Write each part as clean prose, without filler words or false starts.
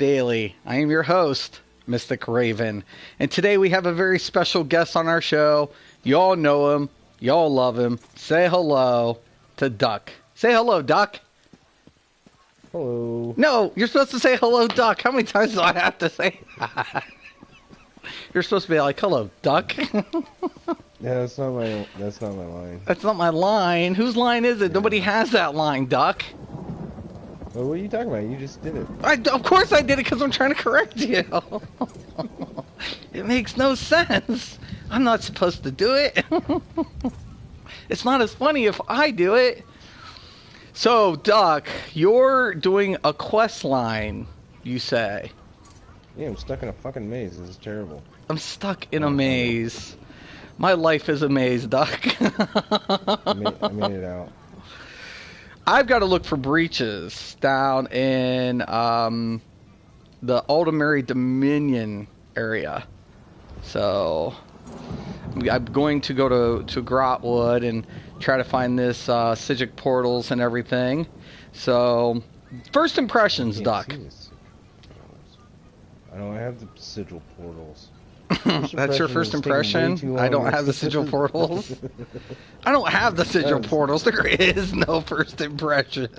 Daily. I am your host, Mysticraven, and today we have a very special guest on our show. You all know him. You all love him. Say hello to Duck. Say hello, Duck. Hello. No, you're supposed to say hello, Duck. How many times do I have to say that? You're supposed to be like, hello, Duck. Yeah, that's not my line. That's not my line. Whose line is it? Nobody has that line, Duck. Well, what are you talking about? You just did it. Of course I did it because I'm trying to correct you. It makes no sense. I'm not supposed to do it. It's not as funny if I do it. So, Duck, you're doing a quest line, you say. Yeah, I'm stuck in a fucking maze. This is terrible. I'm stuck in a maze. My life is a maze, Duck. I made it out. I've got to look for breaches down in the Aldermary Dominion area. So I'm going to go to Grotwood and try to find this Sigil portals and everything. So, first impressions, Duck. I don't have the sigil portals. That's your first impression? I don't have the sigil portals. I don't have the sigil portals. There is no first impression.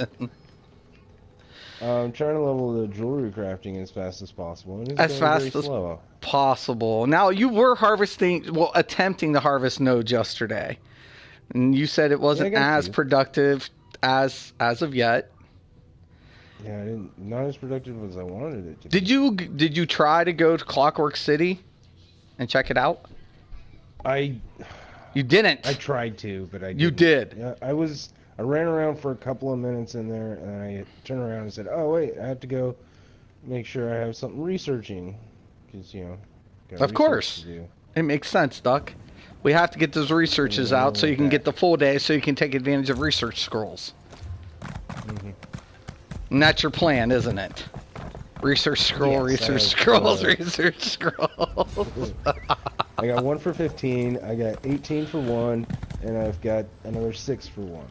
I'm trying to level the jewelry crafting as fast as possible. And it's as fast as possible. Now, you were attempting to harvest nodes yesterday. And you said it wasn't as productive as of yet. Yeah, not as productive as I wanted it to be. Did you try to go to Clockwork City and check it out? You didn't. I tried to, but I didn't. You did. Yeah, I ran around for a couple of minutes in there, and I turned around and said, "Oh wait, I have to go make sure I have something researching," because of course, it makes sense, Duck. We have to get those researches out so you can get the full day, so you can take advantage of research scrolls. Mm-hmm. And that's your plan, isn't it? Research scroll, yes, research scrolls, research scrolls. I got 1 for 15, I got 18 for 1, and I've got another 6 for 1.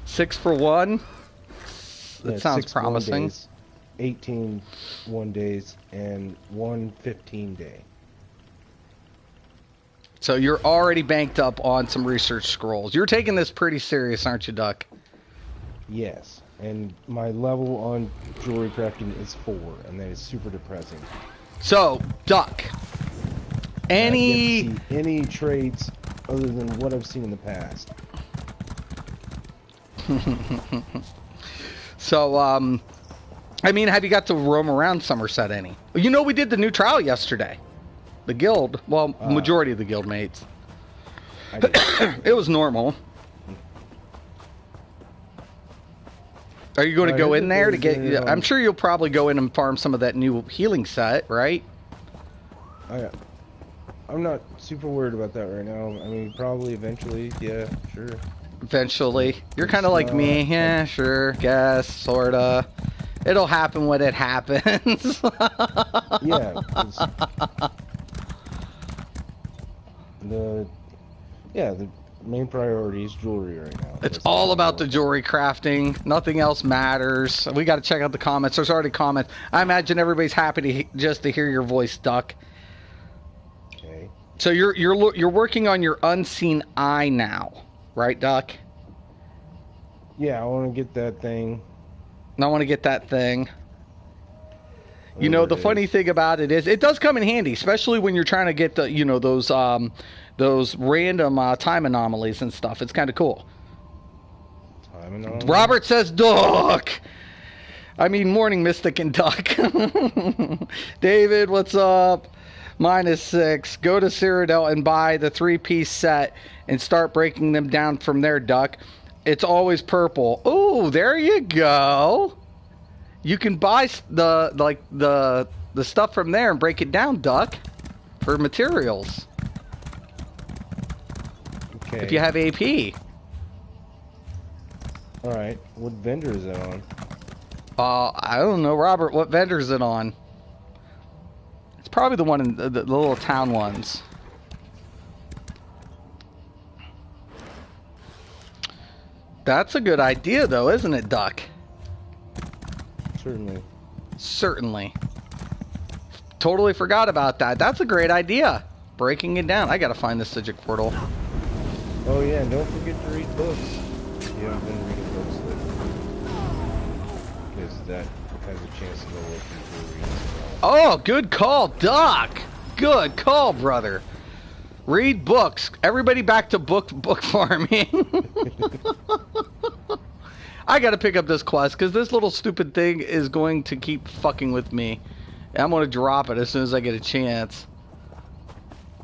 6 for 1? That Yeah, sounds 6 promising. 1 days, 18 1 days, and 1 15 day. So you're already banked up on some research scrolls. You're taking this pretty serious, aren't you, Duck? Yes, and my level on jewelry crafting is 4, and that is super depressing. So, Duck, any traits other than what I've seen in the past. So, I mean, have you got to roam around Somerset any? You know, we did the new trial yesterday. The guild, majority of the guild mates. It was normal. Are you going to go in there to get... I'm sure you'll probably go in and farm some of that new healing set, right? I'm not super worried about that right now. I mean, probably eventually, yeah, sure. Eventually. You're kind of like me. Yeah, sure, guess, sorta. It'll happen when it happens. Yeah. The main priority is jewelry right now. It's all about the jewelry crafting. Nothing else matters. We got to check out the comments. There's already comments. I imagine everybody's happy just to hear your voice, Duck. Okay. So you're working on your unseen eye now, right, Duck? Yeah, I want to get that thing. I want to get that thing. You know, the funny thing about it is, it does come in handy, especially when you're trying to get the, those random time anomalies and stuff. It's kind of cool. Time anomaly? Robert says, Duck! I mean, Morning Mystic and Duck. David, what's up? -6. Go to Cyrodiil and buy the 3-piece set and start breaking them down from there, Duck. It's always purple. Oh, there you go. You can buy the stuff from there and break it down, Duck, for materials. Okay. If you have AP. All right. What vendor is that on? I don't know, Robert. What vendor is it on? It's probably the one in the little town ones. That's a good idea, though, isn't it, Duck? Certainly. Certainly. Totally forgot about that. That's a great idea. Breaking it down. I gotta find the Sigic portal. Oh yeah, and don't forget to read books. If you haven't been reading books lately. Because that has a chance to go look into reading as well. Oh, good call, Doc. Good call, brother. Read books. Everybody back to book farming. I gotta pick up this quest because this little stupid thing is going to keep fucking with me. And I'm gonna drop it as soon as I get a chance.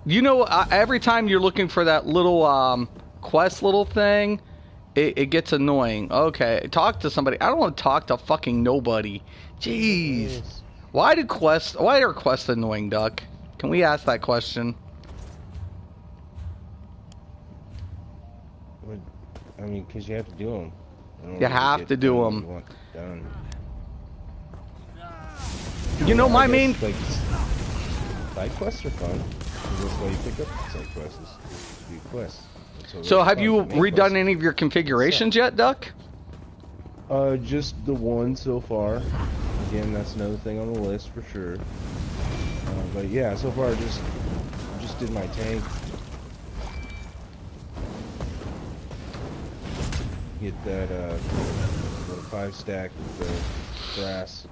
You know, every time you're looking for that little quest little thing, it gets annoying. Okay, talk to somebody. I don't want to talk to fucking nobody. Jeez. Yes. Why are quests annoying, Duck? Can we ask that question? I mean, because you have to do them. You have to do them. Done. You know, my main... Like, side quests are fun. That's why you pick up side quests, is to do quests. So have you redone any of your configurations yet, Duck? Just the one so far. Again, that's another thing on the list for sure. But yeah, so far I just did my tank. Get that 5-stack with the brass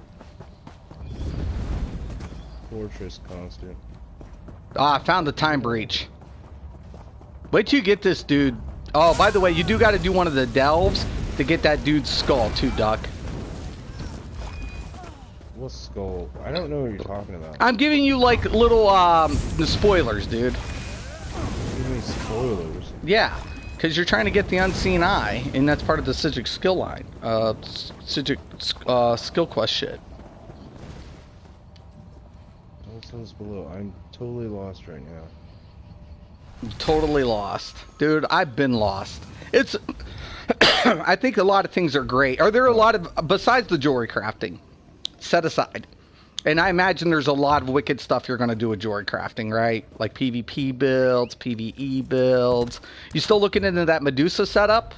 fortress constant. Ah, I found the time breach. Wait till you get this dude. Oh, by the way, you do got to do one of the delves to get that dude's skull too, Duck. What skull? I don't know what you're talking about. I'm giving you like little the spoilers, dude. Give me spoilers. Yeah, because you're trying to get the unseen eye, and that's part of the Sigic skill line. Sigic skill quest shit. What's below? I'm totally lost right now. Totally lost, dude. I've been lost. It's I think a lot of things are great. Are there a lot of, besides the jewelry crafting, set aside, and I imagine there's a lot of wicked stuff you're going to do with jewelry crafting, right? Like PvP builds, PvE builds. You still looking into that Medusa setup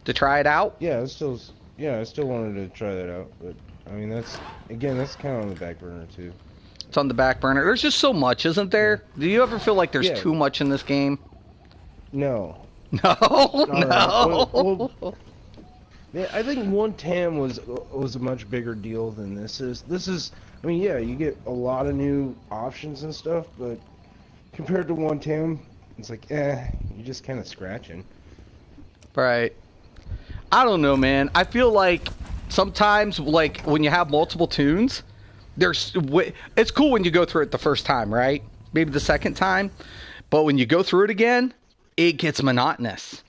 to try it out? Yeah, I still wanted to try that out, but I mean that's kind of on the back burner too. It's on the back burner. There's just so much, isn't there? Do you ever feel like there's too much in this game? No. No, no. Well, yeah, I think one TAM was a much bigger deal than this is. This is, I mean, yeah, you get a lot of new options and stuff, but compared to one TAM, it's like, you're just kind of scratching. Right. I don't know, man. I feel like sometimes, like, when you have multiple tunes, it's cool when you go through it the first time, right? Maybe the second time. But when you go through it again, it gets monotonous.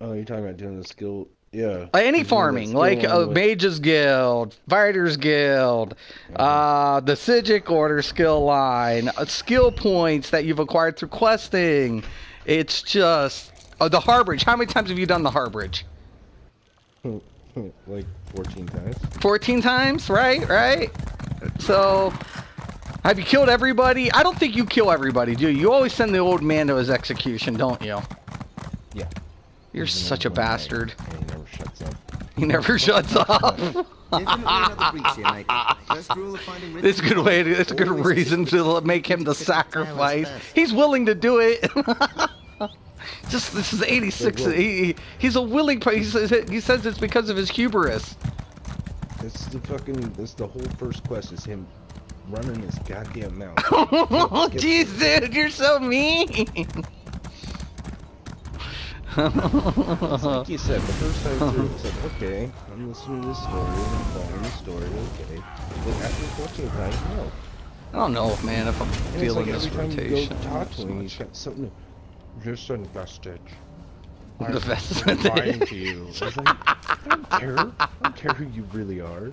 Oh, you're talking about doing the skill... Yeah. Any farming, like a Mage's Guild, Fighter's Guild, the Sigic Order skill line, skill points that you've acquired through questing. It's just... the Harbridge. How many times have you done the Harbridge? Like 14 times. 14 times, right? So, have you killed everybody? I don't think you kill everybody, do you? You always send the old man to his execution, don't you? Yeah. You're such a bastard. And he never shuts up. He never shuts up. It's a good way. It's a good reason to make him the sacrifice. He's willing to do it. Just this is 86. He's a willing. He says it's because of his hubris. It's the whole first quest is him running his goddamn mouth. Oh, jeez, dude, you're so mean. Like you said, the first time through, it's like, okay, I'm listening to this story, I'm following the story, okay. But after 14 times, no. I don't know, man, if I'm feeling like this every time rotation. you go talk to him, he's got something. Listen, Vestige. The I'm lying to you. I don't care. I don't care who you really are.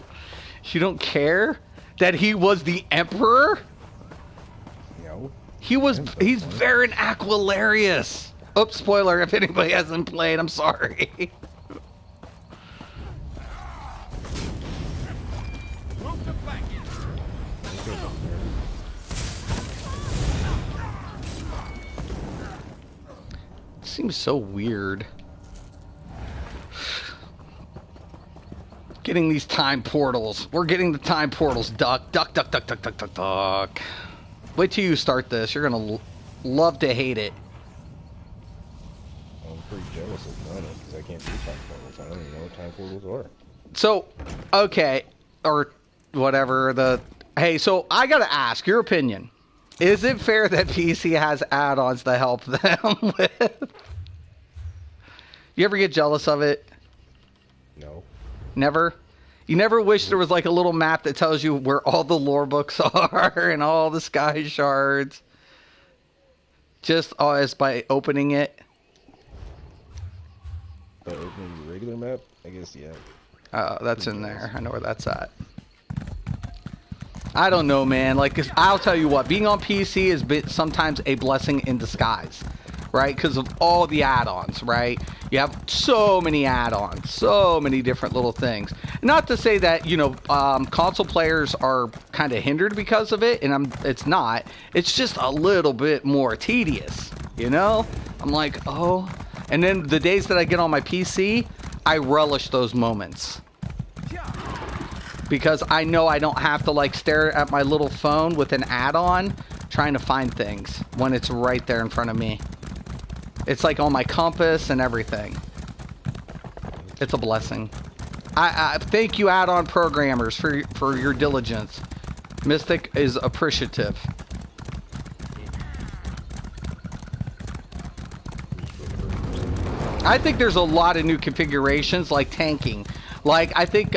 You don't care that he was the emperor? No. He's Baron Aquilarius. Oops, spoiler if anybody hasn't played, I'm sorry. Seems so weird. getting these time portals. We're getting the time portals, Duck. Duck, duck, duck, duck, duck, duck, duck. Wait till you start this. You're going to love to hate it. I'm pretty jealous of none because I can't do time portals. I don't even know what time portals are. So, okay, or whatever. Hey, so I got to ask your opinion. Is it fair that PC has add-ons to help them with? You ever get jealous of it? No. Never? You never wish there was like a little map that tells you where all the lore books are and all the sky shards? Just as by opening it? By opening the regular map? I guess, yeah. That's in there. I know where that's at. I don't know, man. Like, I'll tell you what, being on PC is sometimes a blessing in disguise, right? Because of all the add-ons, right? You have so many add-ons, so many different little things. Not to say that, you know, console players are kind of hindered because of it, and it's not. It's just a little bit more tedious, you know? I'm like, oh. And then the days that I get on my PC, I relish those moments. Because I know I don't have to like stare at my little phone with an add-on trying to find things when it's right there in front of me. It's like on my compass and everything. It's a blessing. I thank you, add-on programmers, for your diligence. Mystic is appreciative. I think there's a lot of new configurations like tanking. Like, I think,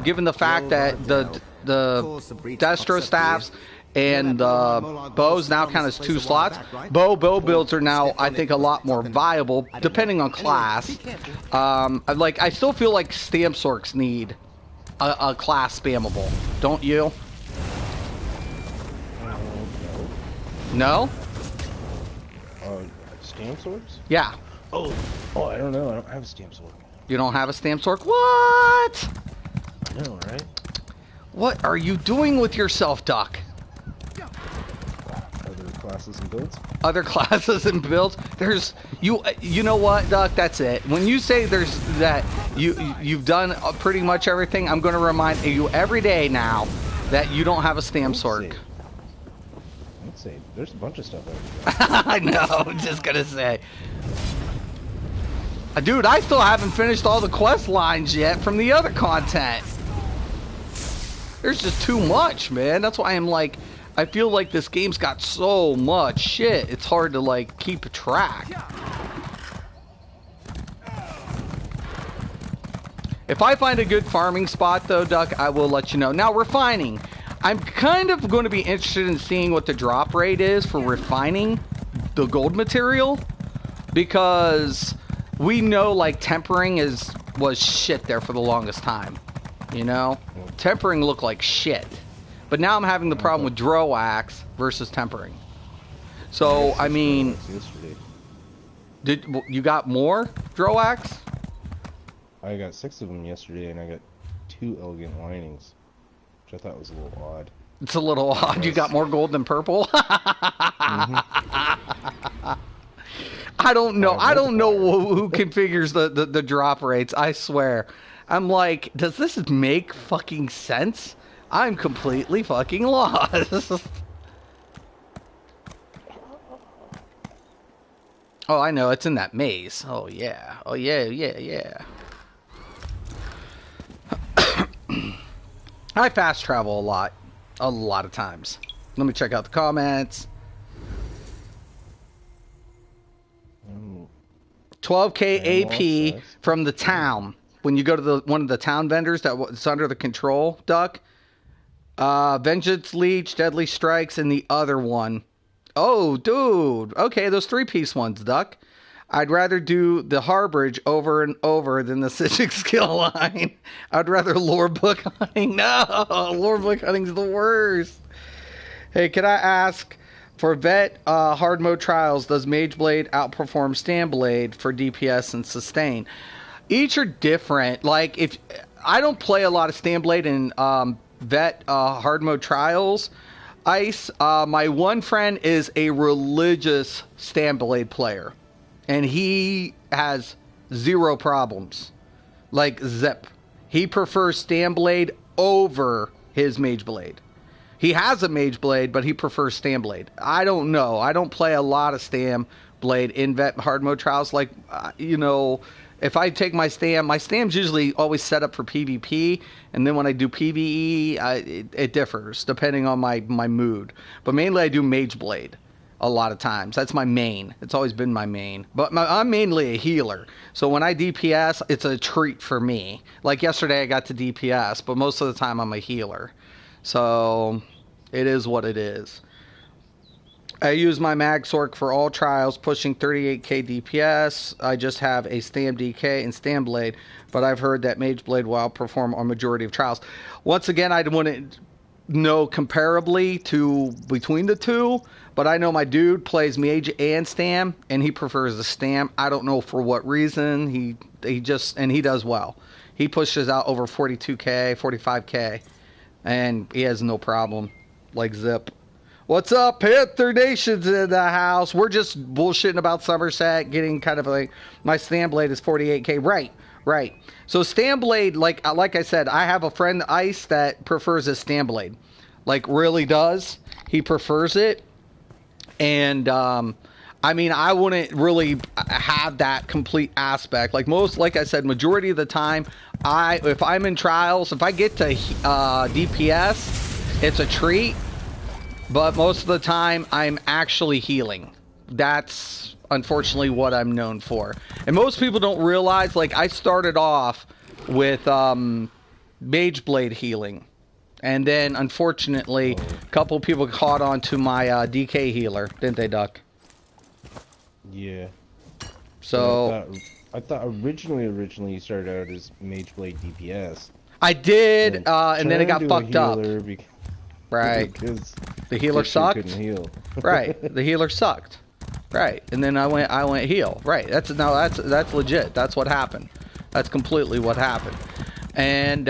given the fact that the Destro staffs and bows now count as 2 slots, bow builds are now, I think, a lot more viable, depending on class. Like, I still feel like stamp sorks need a class spammable, don't you? No? Stamp sorks? Yeah. Oh, I don't know. I don't have a stamp sork. You don't have a stamp sork? What? I know, right? What are you doing with yourself, Duck? Other classes and builds? Other classes and builds? There's you know what, Duck? That's it. When you say there's that you've done pretty much everything, I'm going to remind you every day now that you don't have a stamp sork. Let's see. There's a bunch of stuff out I know. I'm just gonna say. Dude, I still haven't finished all the quest lines yet from the other content. There's just too much, man. That's why I'm like, I feel like this game's got so much shit. It's hard to like keep track. If I find a good farming spot though, Duck, I will let you know. Now, refining. I'm kind of going to be interested in seeing what the drop rate is for refining the gold material, because we know like tempering was shit there for the longest time, you know? Tempering looked like shit. But now I'm having the problem with Droax versus tempering. So, I mean, you got more Droax? I got 6 of them yesterday, and I got 2 elegant linings, which I thought was a little odd. It's a little odd. You got more gold than purple? I don't know. I don't know who configures the drop rates. I swear. I'm like, does this make fucking sense? I'm completely fucking lost. Oh, I know. It's in that maze. Oh, yeah. Oh, yeah, yeah. I fast travel a lot of times. Let me check out the comments. 12k AP from the town. When you go to one of the town vendors that's under the control, Duck. Vengeance Leech, Deadly Strikes, and the other one. Oh, dude. Okay, those 3-piece ones, Duck. I'd rather do the Harbridge over and over than the Citric skill line. I'd rather lore book hunting. No, lore book hunting's the worst. Hey, can I ask, for vet hard mode trials, does Mage Blade outperform Stand Blade for DPS and sustain? Each are different. Like, if I don't play a lot of Stand Blade in vet hard mode trials, Ice, my one friend is a religious Stand Blade player. And he has 0 problems. Like, zip. He prefers Stam Blade over his Mage Blade. He has a Mage Blade, but he prefers Stam Blade. I don't know. I don't play a lot of Stam Blade in vet hard mode trials. Like, if I take my Stam's usually always set up for PvP, and then when I do PvE, it differs depending on my mood. But mainly I do Mage Blade a lot of times. That's my main. It's always been my main. But I'm mainly a healer. So when I DPS, it's a treat for me. Like yesterday I got to DPS, but most of the time I'm a healer. So it is what it is. I use my Mag Sorc for all trials, pushing 38k DPS. I just have a Stam DK and Stam Blade, but I've heard that Mage Blade will outperform on majority of trials. Once again, I wouldn't know comparably to between the two, but I know my dude plays Mage and Stam, and he prefers the Stam. I don't know for what reason. He does well. He pushes out over 42k, 45k, and he has no problem. Like zip. What's up, Panther Nation's in the house? We're just bullshitting about Somerset, getting kind of like, my Stam Blade is 48k. Right. So Stam Blade, like I said, I have a friend, Ice, that prefers his Stam Blade. Like, really does. He prefers it. And, I mean, I wouldn't really have that complete aspect. Like I said, majority of the time, if I'm in trials, if I get to DPS, it's a treat. But most of the time, I'm actually healing. That's unfortunately what I'm known for. And most people don't realize, like, I started off with Mage Blade healing. And then, unfortunately, a couple people caught on to my DK healer, didn't they, Duck? Yeah. So I thought originally you started out as Mage Blade DPS. I did, and then it got fucked up. Right. Because the healer sucked. Couldn't heal. Right. The healer sucked. Right. And then I went heal. Right. That's legit. That's what happened. That's completely what happened. And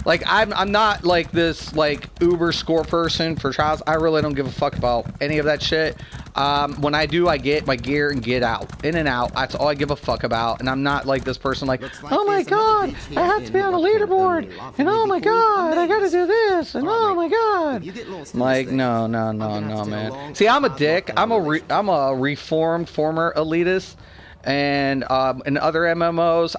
like I'm not like this like uber score person for trials. I really don't give a fuck about any of that shit. When I do, I get my gear and get out, in and out. That's all I give a fuck about. And I'm not like this person like, oh my god, I have to be on a leaderboard, and oh my god, I gotta do this, and oh my god. Like, no, man. See, I'm a dick. I'm a reformed former elitist. And in other MMOs,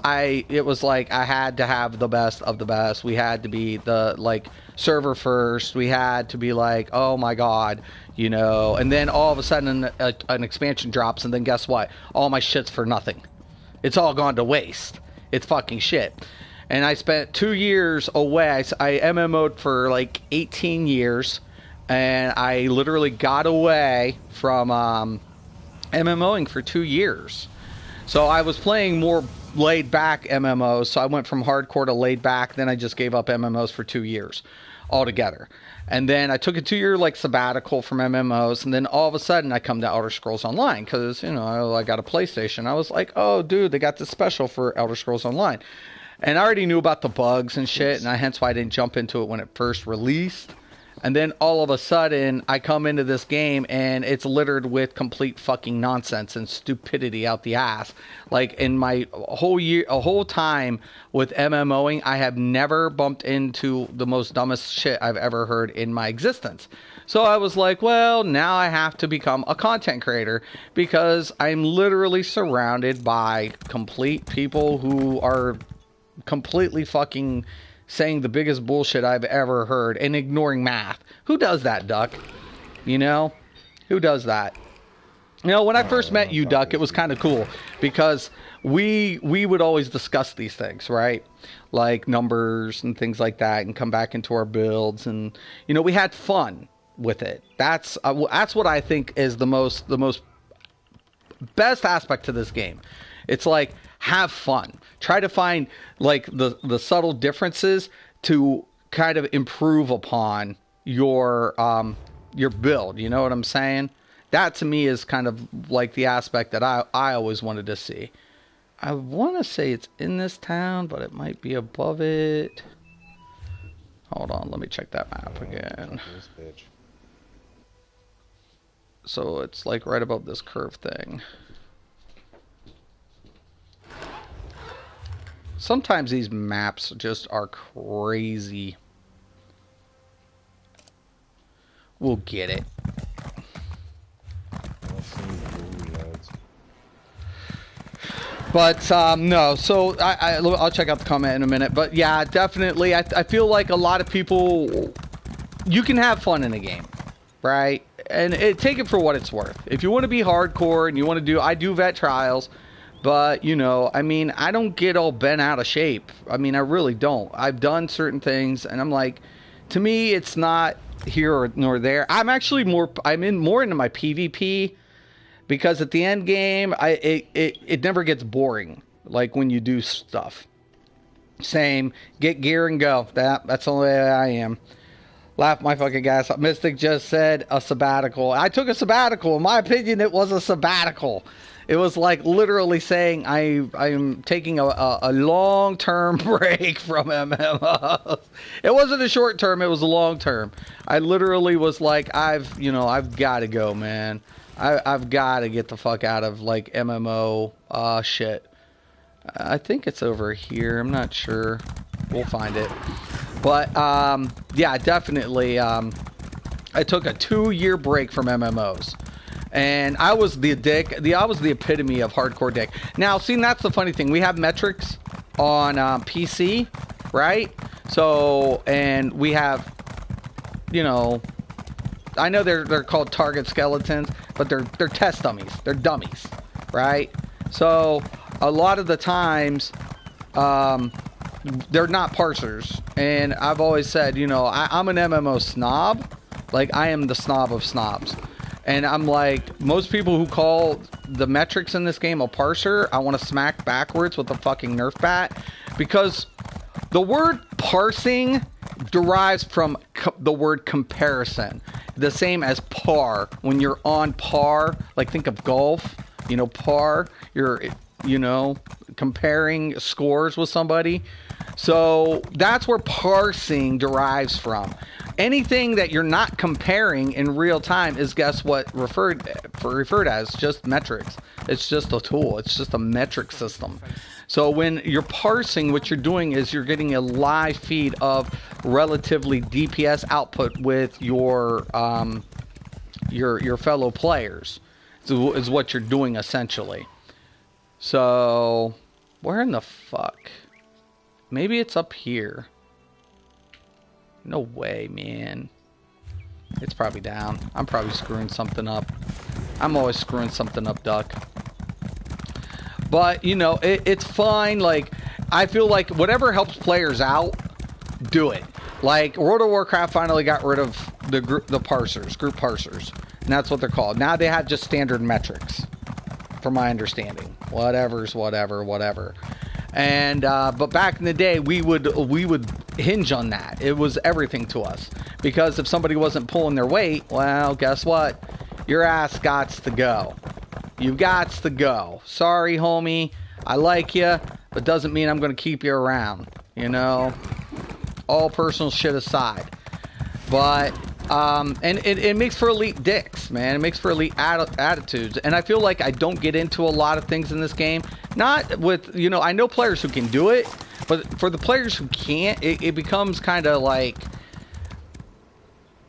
it was like I had to have the best of the best. We had to be the like server first. We had to be like, oh my god, you know. And then all of a sudden an expansion drops, and then guess what? All my shit's for nothing. It's all gone to waste. It's fucking shit. And I spent 2 years away. I MMO'd for like 18 years, and I literally got away from MMOing for 2 years. So I was playing more laid back MMOs, so I went from hardcore to laid back, then I just gave up MMOs for 2 years altogether. And then I took a 2-year like sabbatical from MMOs, and then all of a sudden I come to Elder Scrolls Online because, you know, I got a PlayStation. I was like, oh dude, they got this special for Elder Scrolls Online. And I already knew about the bugs and shit, and hence why I didn't jump into it when it first released. And then all of a sudden, I come into this game, and it's littered with complete fucking nonsense and stupidity out the ass. Like, in my whole time with MMOing, I have never bumped into the most dumbest shit I've ever heard in my existence. So I was like, well, now I have to become a content creator, because I'm literally surrounded by complete people who are completely fucking saying the biggest bullshit I've ever heard and ignoring math. Who does that, Duck? You know? Who does that? You know, when I first met you, Duck, it was kind of cool because we would always discuss these things, right? Like numbers and things like that, and come back into our builds, and you know, we had fun with it. That's what I think is the most best aspect to this game. It's like, have fun. Try to find like the subtle differences to kind of improve upon your build. You know what I'm saying? That to me is kind of like the aspect that I always wanted to see. I want to say it's in this town, but it might be above it. Hold on, let me check that map again. So it's like right above this curve thing. Sometimes these maps just are crazy. We'll get it. But no, so I'll check out the comment in a minute. But yeah, definitely, I feel like a lot of people, you can have fun in a game, right? And take it for what it's worth. If you want to be hardcore and you want to do, I do vet trials, but you know, I mean, I don't get all bent out of shape. I mean, I really don't. I've done certain things, and I'm like, to me, it's not here nor there. I'm actually more into my PvP. Because at the end game, it never gets boring. Like when you do stuff. Same, get gear and go. That's the way I am. Laugh my fucking gas up. Mystic just said a sabbatical. I took a sabbatical. In my opinion, it was a sabbatical. It was like literally saying I'm taking a long-term break from MMOs. It wasn't a short term. It was a long term. I literally was like, I've got to go, man. I've got to get the fuck out of, like, MMO shit. I think it's over here. I'm not sure. We'll find it. But, yeah, definitely, I took a 2-year break from MMOs. And I was the dick. I was the epitome of hardcore dick. Now, see, that's the funny thing. We have metrics on PC, right? So, and we have, you know... I know they're called target skeletons, but they're test dummies. They're dummies, right? So a lot of the times, they're not parsers. And I've always said, you know, I'm an MMO snob. Like, I am the snob of snobs. And I'm like, most people who call the metrics in this game a parser, I want to smack backwards with a fucking Nerf bat. Because the word parsing derives from the word comparison. The same as par. When you're on par, like think of golf, you know, par, you're, you know, comparing scores with somebody. So that's where parsing derives from. Anything that you're not comparing in real time is, guess what, referred as just metrics. It's just a tool. It's just a metric system. So when you're parsing, what you're doing is you're getting a live feed of relatively DPS output with your fellow players. Is what you're doing essentially. So where in the fuck? Maybe it's up here. No way, man. It's probably down. I'm probably screwing something up. I'm always screwing something up, Duck. But, you know, it's fine. Like, I feel like whatever helps players out, do it. Like, World of Warcraft finally got rid of the group parsers. And that's what they're called. Now they have just standard metrics, from my understanding. Whatever. And, but back in the day, we would hinge on that. It was everything to us. Because if somebody wasn't pulling their weight, well, guess what? Your ass gots to go. You've got to go. Sorry, homie. I like you, but doesn't mean I'm going to keep you around. You know? All personal shit aside. But, and it makes for elite dicks, man. It makes for elite attitudes. And I feel like I don't get into a lot of things in this game. Not with, you know, I know players who can do it. But for the players who can't, it becomes kind of like...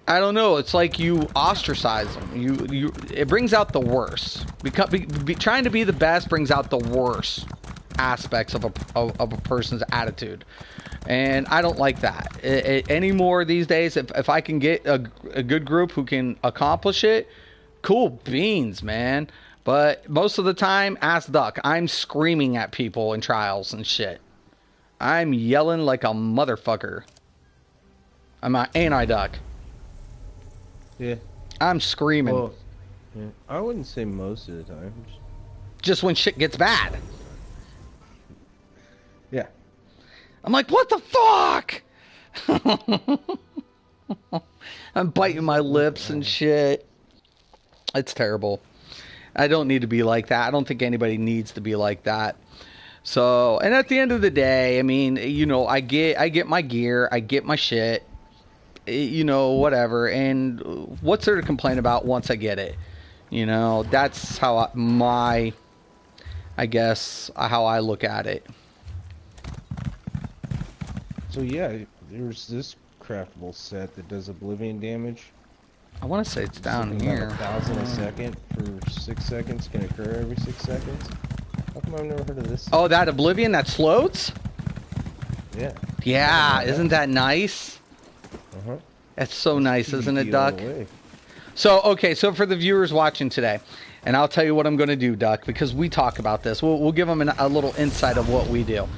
I don't know. It's like you ostracize them. It brings out the worst. Trying to be the best brings out the worst aspects of a person's attitude, and I don't like that anymore these days. If I can get a good group who can accomplish it, cool beans, man. But most of the time, ass Duck, I'm screaming at people in trials and shit. I'm yelling like a motherfucker. Ain't I, Duck? Yeah. I'm screaming. Well, yeah. I wouldn't say most of the time. Just when shit gets bad. Yeah. I'm like, what the fuck? I'm biting my lips and shit. It's terrible. I don't need to be like that. I don't think anybody needs to be like that. So, and at the end of the day, I mean, you know, I get my gear, I get my shit. You know, whatever, and what's there to complain about once I get it? You know, that's how I look at it. So yeah, there's this craftable set that does oblivion damage. I want to say it's down here. 1,000 a second for 6 seconds can occur every 6 seconds. How come I've never heard of this? Oh, that oblivion that floats? Yeah. Yeah, isn't that nice? Uh-huh. That's so nice, isn't it, PvP all Duck? the way. So, okay, so for the viewers watching today, and I'll tell you what I'm going to do, Duck, because we talk about this. We'll give them a little insight of what we do.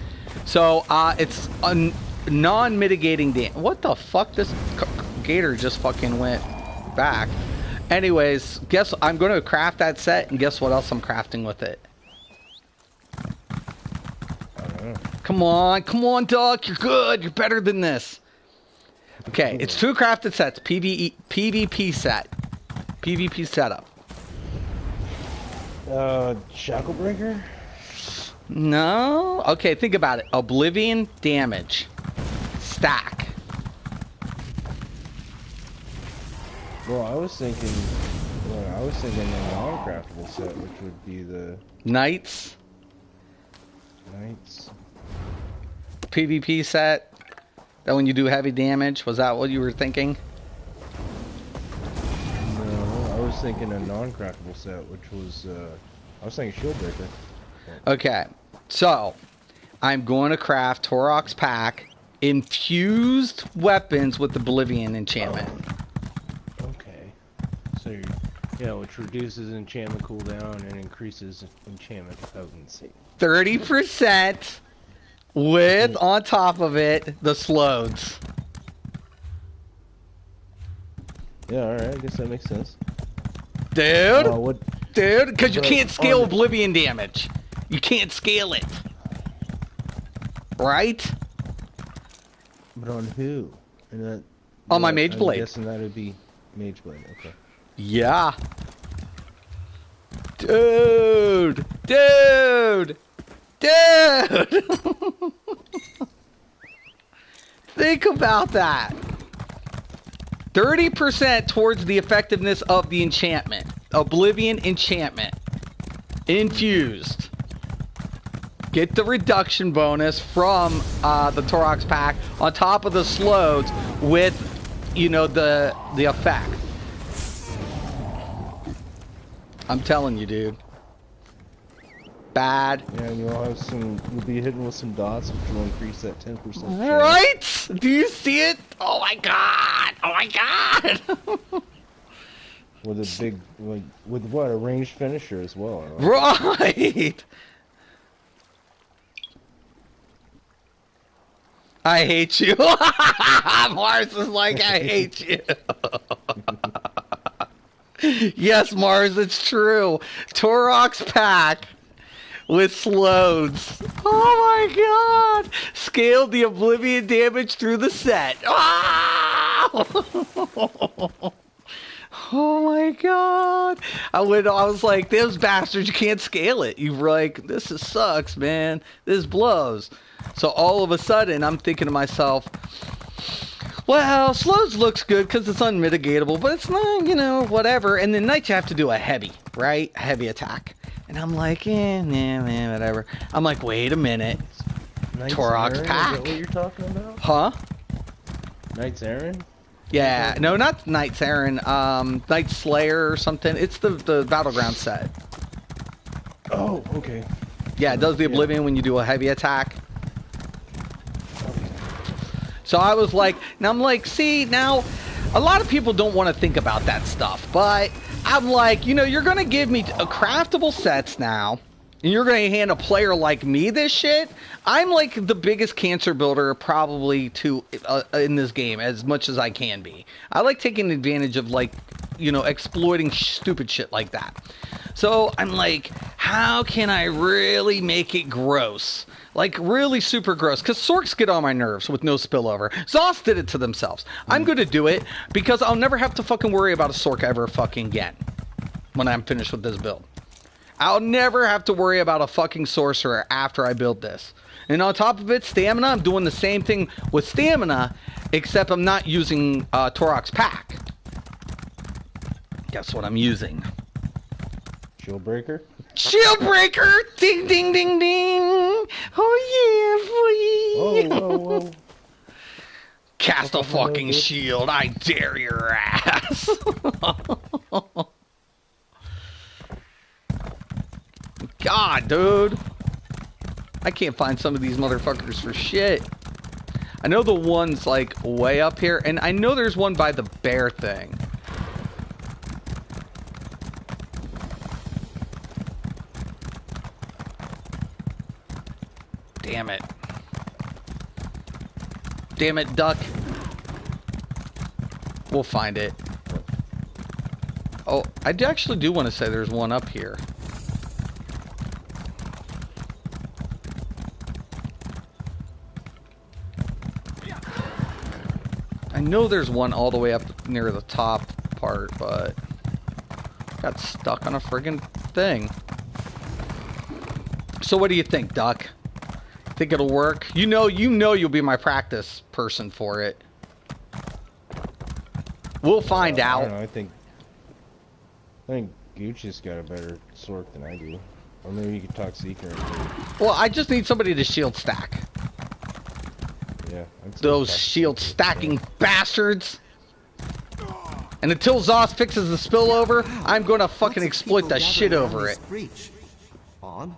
So, it's a non-mitigating damage. What the fuck? This gator just fucking went back. Anyways, guess I'm going to craft that set, and guess what else I'm crafting with it? Come on, Duck. You're good. You're better than this. Okay, it's 2 crafted sets. PvP set. PvP setup. Shacklebreaker? No. Okay, think about it. Oblivion damage. Stack. Well, I was thinking a non-craftable set, which would be the Knights. Knights. PvP set. That when you do heavy damage. Was that what you were thinking? No, I was thinking a non-craftable set, which was I was thinking Shieldbreaker. Okay, so I'm going to craft Torok's Pack infused weapons with Oblivion enchantment. Okay. So which reduces enchantment cooldown and increases enchantment potency. 30% with, on top of it, the slows. Yeah, alright, I guess that makes sense. Dude, dude, because you but can't scale Oblivion damage. You can't scale it. Right? But on who? And that, on my Mage Blade. I'm guessing that would be Mage Blade, okay. Yeah. Dude! Dude! Dude! Think about that. 30% towards the effectiveness of the enchantment. Oblivion enchantment. Infused. Get the reduction bonus from the Torok's Pack on top of the slows with, the effect. I'm telling you, dude. Bad. Yeah, and you'll be hitting with some dots, which will increase that 10%. Right? Do you see it? Oh my god! Oh my god! With a big, with what, a ranged finisher as well. Right! I hate you. Mars is like, I hate you. Yes, Mars, it's true. Torok's Pack with slows. Oh my god! Scaled the Oblivion damage through the set. Ah! Oh my god! I was like, those bastards, you can't scale it. You were like, this sucks, man. This blows. So all of a sudden, I'm thinking to myself, well, slows looks good because it's unmitigatable, but it's not, whatever. And then nights you have to do a heavy, right? Heavy attack. And I'm like, nah, man, whatever. I'm like, wait a minute. Torok's Pack. Is that what you're talking about? Huh? Knight's Errant? Yeah, no, not Knight's Errant. Night Slayer or something. It's the Battleground set. Oh, okay. Yeah, it does the Oblivion when you do a heavy attack. So I was like, now I'm like, see, now a lot of people don't want to think about that stuff, but I'm like, you're going to give me craftable sets now, and you're going to hand a player like me this shit. I'm like the biggest cancer builder probably in this game as much as I can be. I like taking advantage of exploiting stupid shit like that. So I'm like, how can I really make it gross? Like, really super gross. Because Sorks get on my nerves with no spillover. Zoss did it to themselves. I'm going to do it because I'll never have to fucking worry about a Sork ever fucking again when I'm finished with this build. I'll never have to worry about a fucking sorcerer after I build this. And on top of it, stamina, I'm doing the same thing with stamina, except I'm not using Torok's Pack. Guess what I'm using? Shieldbreaker? Shieldbreaker! Ding, ding, ding, ding! Oh, yeah, boy! Whoa, whoa, whoa. Cast a Fuck off my fucking nose, bitch. shield. I dare your ass. God, dude. I can't find some of these motherfuckers for shit. I know the one's like way up here, and I know there's one by the bear thing. Damn it. Damn it, Duck. We'll find it. Oh, I actually do want to say there's one up here. I know there's one all the way up near the top part, but got stuck on a friggin' thing. So what do you think, Duck? Think it'll work? You know you'll be my practice person for it. We'll find out. I don't know, I think Gucci's got a better sort than I do. Or maybe you could talk Seeker into it. Well, I just need somebody to shield stack. Yeah. Those shield stacking bastards. And until Zoss fixes the spillover, I'm gonna fucking exploit the shit over it. Odd.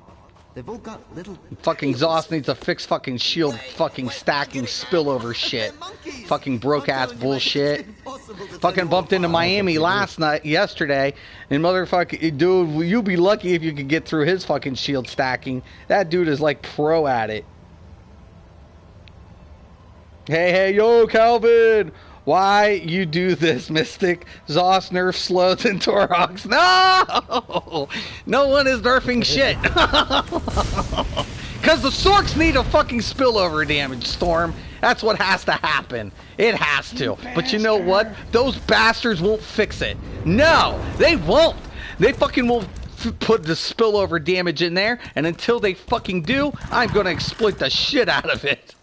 They've all got little Fucking Zoss needs to fix fucking shield fucking stacking spillover shit. Fucking broke ass bullshit. Fucking bumped into Miami yesterday, and motherfucking dude, you'd be lucky if you could get through his fucking shield stacking. That dude is like pro at it. Hey, yo, Calvin! Why you do this, Mystic? Zoss nerf slows and Torox. No! No one is nerfing shit. Because the Sorks need a fucking spillover damage, Storm. That's what has to happen. It has to. But you know what? Those bastards won't fix it. No, they won't. They fucking won't put the spillover damage in there. And until they fucking do, I'm going to exploit the shit out of it.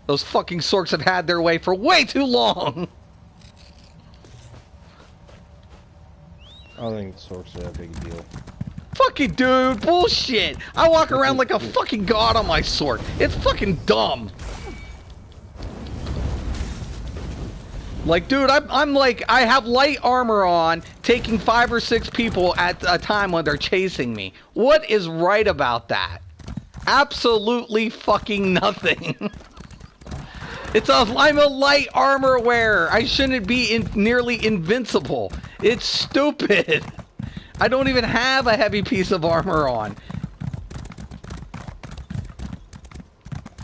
Those fucking Sorks have had their way for way too long. I don't think Sorks are that big a deal. Fucking dude, bullshit. I walk around like a fucking god on my sword. It's fucking dumb. Like, dude, I'm like, I have light armor on, taking 5 or 6 people at a time when they're chasing me. What is right about that? Absolutely fucking nothing. I'm a light armor wearer. I shouldn't be nearly invincible. It's stupid. I don't even have a heavy piece of armor on.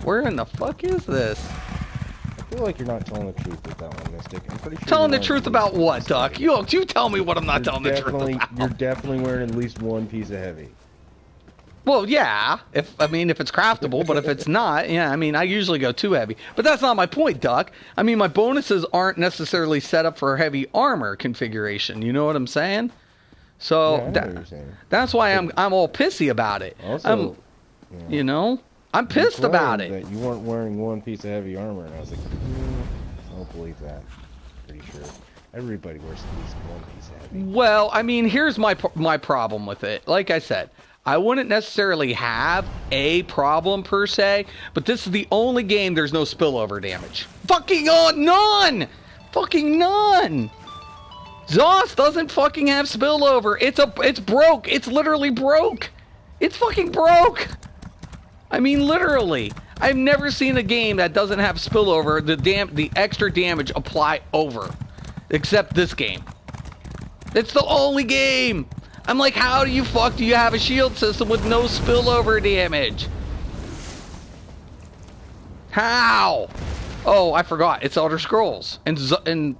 Where in the fuck is this? I feel like you're not telling the truth with that one, Mystic. I'm pretty sure Telling the truth about what, Duck? You tell me what I'm not telling the truth about. You're definitely wearing at least one piece of heavy. Well, yeah, if it's craftable, but if it's not, yeah, I mean, I usually go 2 heavy. But that's not my point, Duck. I mean, my bonuses aren't necessarily set up for heavy armor configuration. You know what I'm saying? So Yeah, I know what you're saying. that's why I'm all pissy about it. Also, You know, I'm pissed about it. That you weren't wearing one piece of heavy armor, and I was like, I don't believe that. Pretty sure everybody wears at least one piece of heavy. Well, I mean, here's my problem with it. Like I said, I wouldn't necessarily have a problem per se, but this is the only game there's no spillover damage. Fucking none! Fucking none! Zoss doesn't fucking have spillover. It's broke. It's literally broke. It's fucking broke. I mean, literally. I've never seen a game that doesn't have spillover, the extra damage apply over. Except this game. It's the only game. I'm like, how do you have a shield system with no spillover damage? How? Oh, I forgot. It's Elder Scrolls. And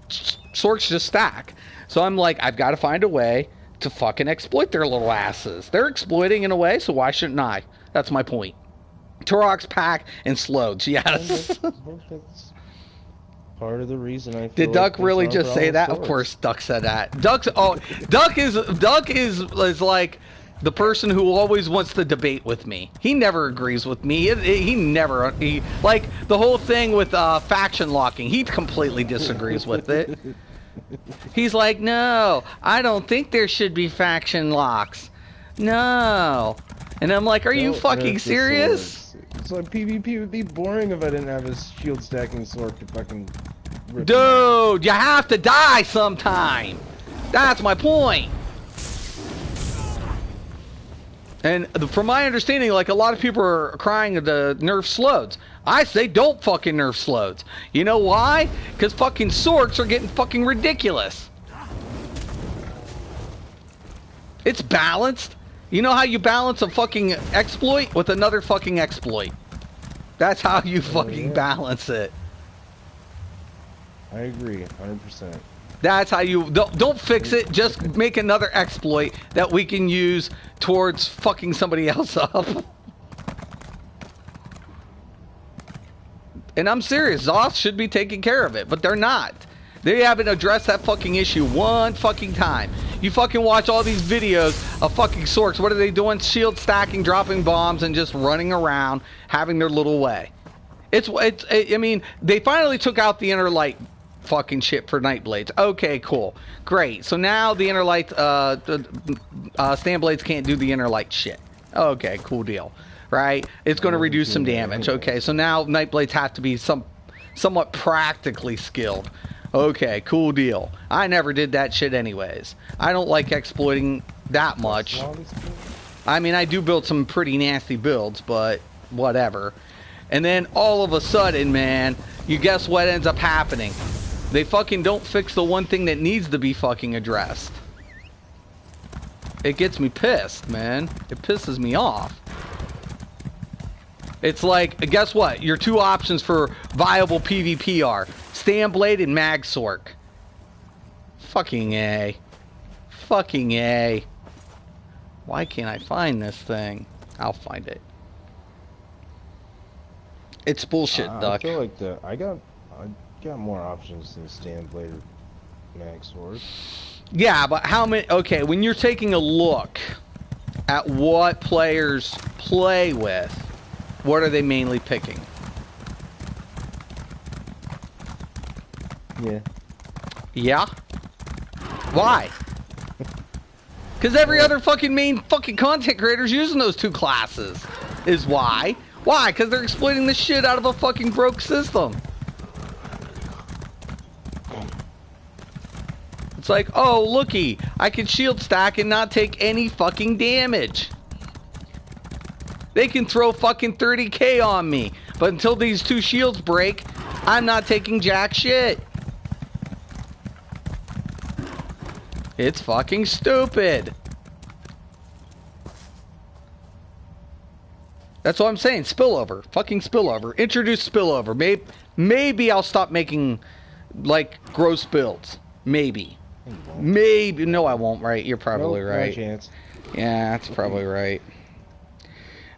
Sorks just stack. So I'm like, I've got to find a way to fucking exploit their little asses. They're exploiting in a way, so why shouldn't I? That's my point. Torox, pack, and Slodes, yes. That's part of the reason I feel Did Duck like really there's no just say problem that? with Of course Duck said that. Duck is like the person who always wants to debate with me. He never agrees with me. He like the whole thing with faction locking. He completely disagrees with it. He's like, no, I don't think there should be faction locks. No. And I'm like, are you fucking serious? It's like PvP would be boring if I didn't have a shield stacking sword to fucking rip Dude, you have to die sometime. That's my point. And from my understanding, like, a lot of people are crying at the nerf slows. I say don't fucking nerf slows. You know why? Because fucking sorks are getting fucking ridiculous. It's balanced. You know how you balance a fucking exploit with another fucking exploit? That's how you fucking balance it. I agree, 100%. That's how you don't fix it. Just make another exploit that we can use towards fucking somebody else up. And I'm serious, Zoth should be taking care of it, but they're not. They haven't addressed that fucking issue one fucking time. You fucking watch all these videos of fucking sorks. What are they doing? Shield stacking, dropping bombs, and just running around, having their little way. I mean, they finally took out the inner light fucking shit for night blades. Okay, cool, great. So now the inner light, stand blades can't do the inner light shit. Okay, cool deal, right? It's going to reduce some damage. Okay, so now night blades have to be somewhat practically skilled. Okay, cool deal. I never did that shit anyways. I don't like exploiting that much. I mean, I do build some pretty nasty builds, but whatever. And then all of a sudden, man, you guess what ends up happening? They fucking don't fix the one thing that needs to be fucking addressed. It gets me pissed, man. It pisses me off. It's like, guess what? Your two options for viable PvP are Stand Blade and Mag Sork. Fucking A. Fucking A. Why can't I find this thing? I'll find it. It's bullshit, Duck. I feel like I got more options than Stand Blade or Mag Sword. Yeah, but how many... Okay, when you're taking a look at what players play with, what are they mainly picking? Yeah. Yeah? Why? Because every other fucking main fucking content creator's using those two classes. Is why. Why? Because they're exploiting the shit out of a fucking broke system. It's like, oh, looky, I can shield stack and not take any fucking damage. They can throw fucking 30k on me, but until these two shields break, I'm not taking jack shit. It's fucking stupid. That's what I'm saying. Spillover. Fucking spillover. Introduce spillover. Maybe I'll stop making, like, gross builds. Maybe. Maybe. No, I won't, right? You're probably right. No chance. Yeah, that's probably right.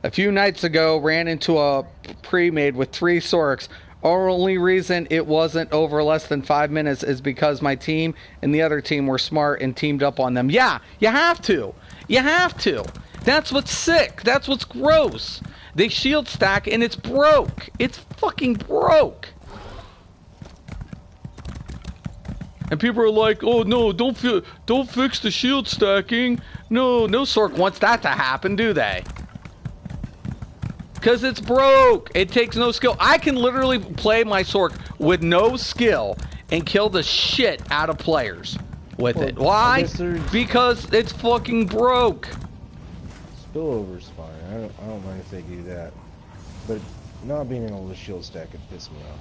A few nights ago, ran into a pre-made with 3 sorks. Only reason it wasn't over less than 5 minutes is because my team and the other team were smart and teamed up on them. Yeah, you have to. You have to. That's what's sick. That's what's gross. They shield stack and it's broke. It's fucking broke. And people are like, oh no, don't fix the shield stacking. No sork wants that to happen, do they? Because it's broke. It takes no skill. I can literally play my sork with no skill and kill the shit out of players with it. Why? Because it's fucking broke. Spillover's fine. I don't mind if they do that. But not being able to shield stack would piss me off.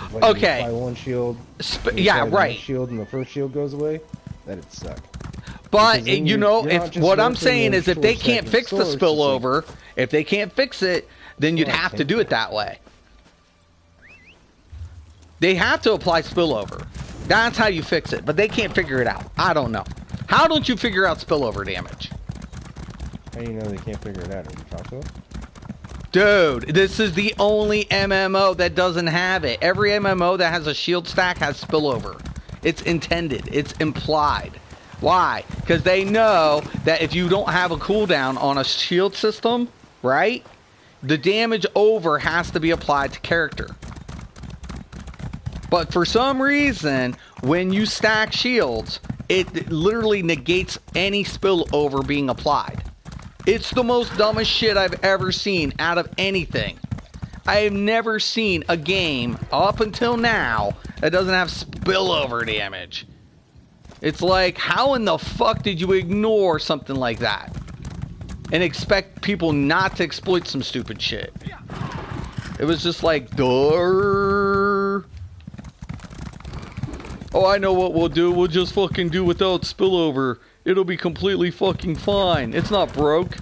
If, like, okay. you apply one shield, yeah, right. Shield and the first shield goes away, that'd suck. But you know, if what I'm saying is, if they can't fix the spillover, if they can't fix it, then you'd have to do it that way. They have to apply spillover. That's how you fix it. But they can't figure it out. I don't know. How don't you figure out spillover damage? How do you know they can't figure it out? Have you talked to them? Dude, this is the only MMO that doesn't have it. Every MMO that has a shield stack has spillover. It's intended. It's implied. Why? Because they know that if you don't have a cooldown on a shield system, right? The damage over has to be applied to character. But for some reason, when you stack shields, it literally negates any spillover being applied. It's the most dumbest shit I've ever seen out of anything. I have never seen a game up until now that doesn't have spillover damage. It's like, how in the fuck did you ignore something like that and expect people not to exploit some stupid shit? It was just like, duh. Oh, I know what we'll do. We'll just fucking do without spillover. It'll be completely fucking fine. It's not broke.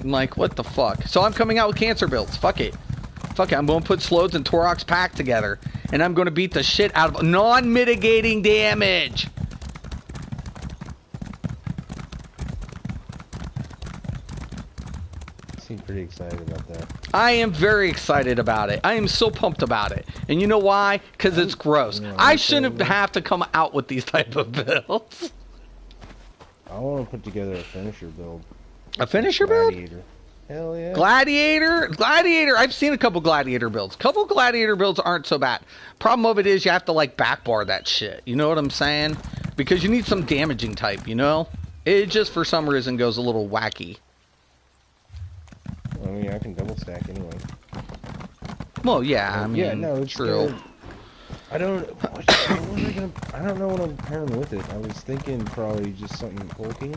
I'm like, what the fuck? So I'm coming out with cancer builds. Fuck it. Fuck it. I'm going to put Slodes and Torox pack together. And I'm going to beat the shit out of non-mitigating damage. Seem pretty excited about that. I am very excited about it. I am so pumped about it. And you know why? Because it's gross. Yeah, I shouldn't have to come out with these type of builds. I want to put together a finisher build. A finisher build? Gladiator. Hell yeah. Gladiator? Gladiator. I've seen a couple Gladiator builds. Couple Gladiator builds aren't so bad. Problem of it is you have to like backbar that shit. You know what I'm saying? Because you need some damaging type, you know? It just for some reason goes a little wacky. I mean, I can double stack anyway. Well, yeah, I mean, yeah, no, it's true. I don't know what I'm pairing with it. I was thinking probably just something hulking.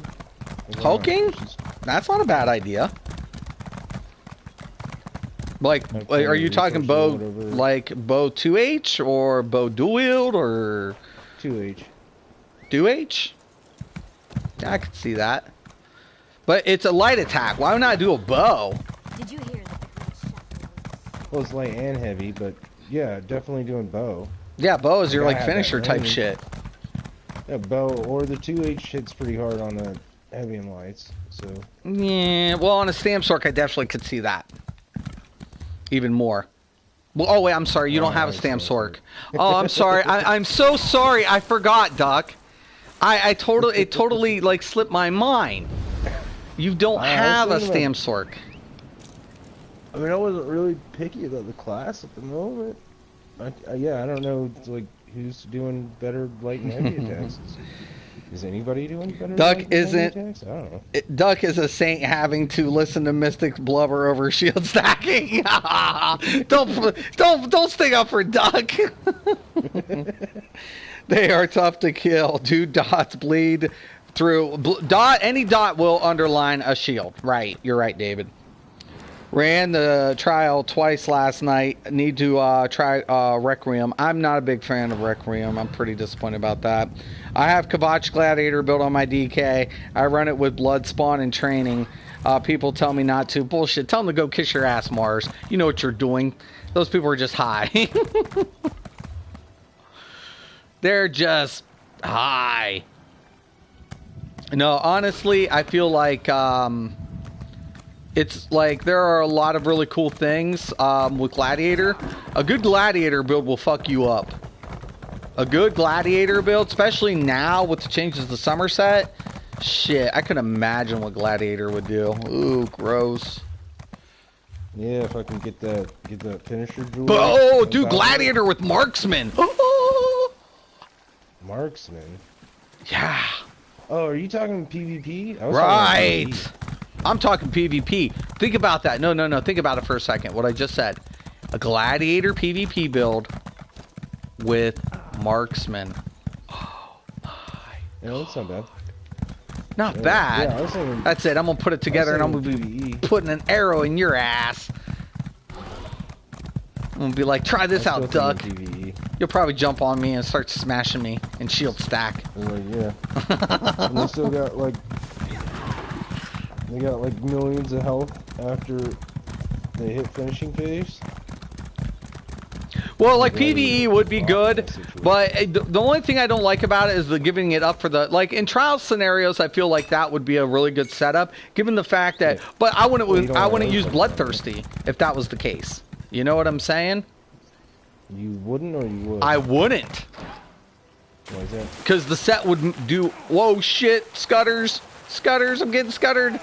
Hulking? That's not a bad idea. Like are you talking bow, like bow 2H or bow dual wield or 2H? 2H? Yeah, I could see that. But it's a light attack. Why not do a bow? Did you hear that? Well, it's light and heavy, but yeah, definitely doing bow. Yeah, bow is your like have finisher that type range. shit. Yeah, bow or the 2H hits pretty hard on the heavy and lights. So Yeah, well, on a stamp sork, I definitely could see that. Even more. Well, oh wait, I'm sorry, you don't have a stamp sork. Oh, I'm sorry. I'm so sorry. I forgot, Duck. It totally like slipped my mind. You don't have a stamp sork. I mean, I wasn't really picky about the class at the moment. Yeah, I don't know, like who's doing better light and heavy attacks. Is anybody doing better? Duck light and heavy isn't. attacks? I don't know. Duck is a saint having to listen to Mystic blubber over shield stacking. don't stick up for Duck. They are tough to kill. 2 dots bleed through. Any dot will underline a shield. Right, you're right, David. Ran the trial twice last night. Need to try Requiem. I'm not a big fan of Requiem. I'm pretty disappointed about that. I have Kavach Gladiator built on my DK. I run it with Blood Spawn in training. People tell me not to. Bullshit. Tell them to go kiss your ass, Mars. You know what you're doing. Those people are just high. They're just high. No, honestly, I feel like it's like there are a lot of really cool things with Gladiator. A good Gladiator build will fuck you up. A good Gladiator build, especially now with the changes to Somerset. Shit, I can imagine what Gladiator would do. Ooh, gross. Yeah, if I can get that finisher jewel. Oh, dude, Gladiator with Marksman. Marksman. Yeah. Oh, are you talking PvP? Right. I'm talking PvP. Think about that. No. Think about it for a second. What I just said. A Gladiator PvP build with Marksman. Oh, my. Yeah, that's not bad. Not bad. Yeah, I was thinking, That's it. I'm going to put it together and I'm going to be putting an arrow in your ass. I'm going to be like, try this out, Duck. PvE. You'll probably jump on me and start smashing me and shield stack. And like, yeah. And they still got like... They got like millions of health after they hit finishing phase. Well, like PvE would be good, but the only thing I don't like about it is the giving it up for the like in trial scenarios. I feel like that would be a really good setup, given the fact that. But I wouldn't use Bloodthirsty if that was the case. You know what I'm saying? You wouldn't, or you would? I wouldn't. Why is that? Because the set would do. Whoa, shit! Scutters! I'm getting scuttered.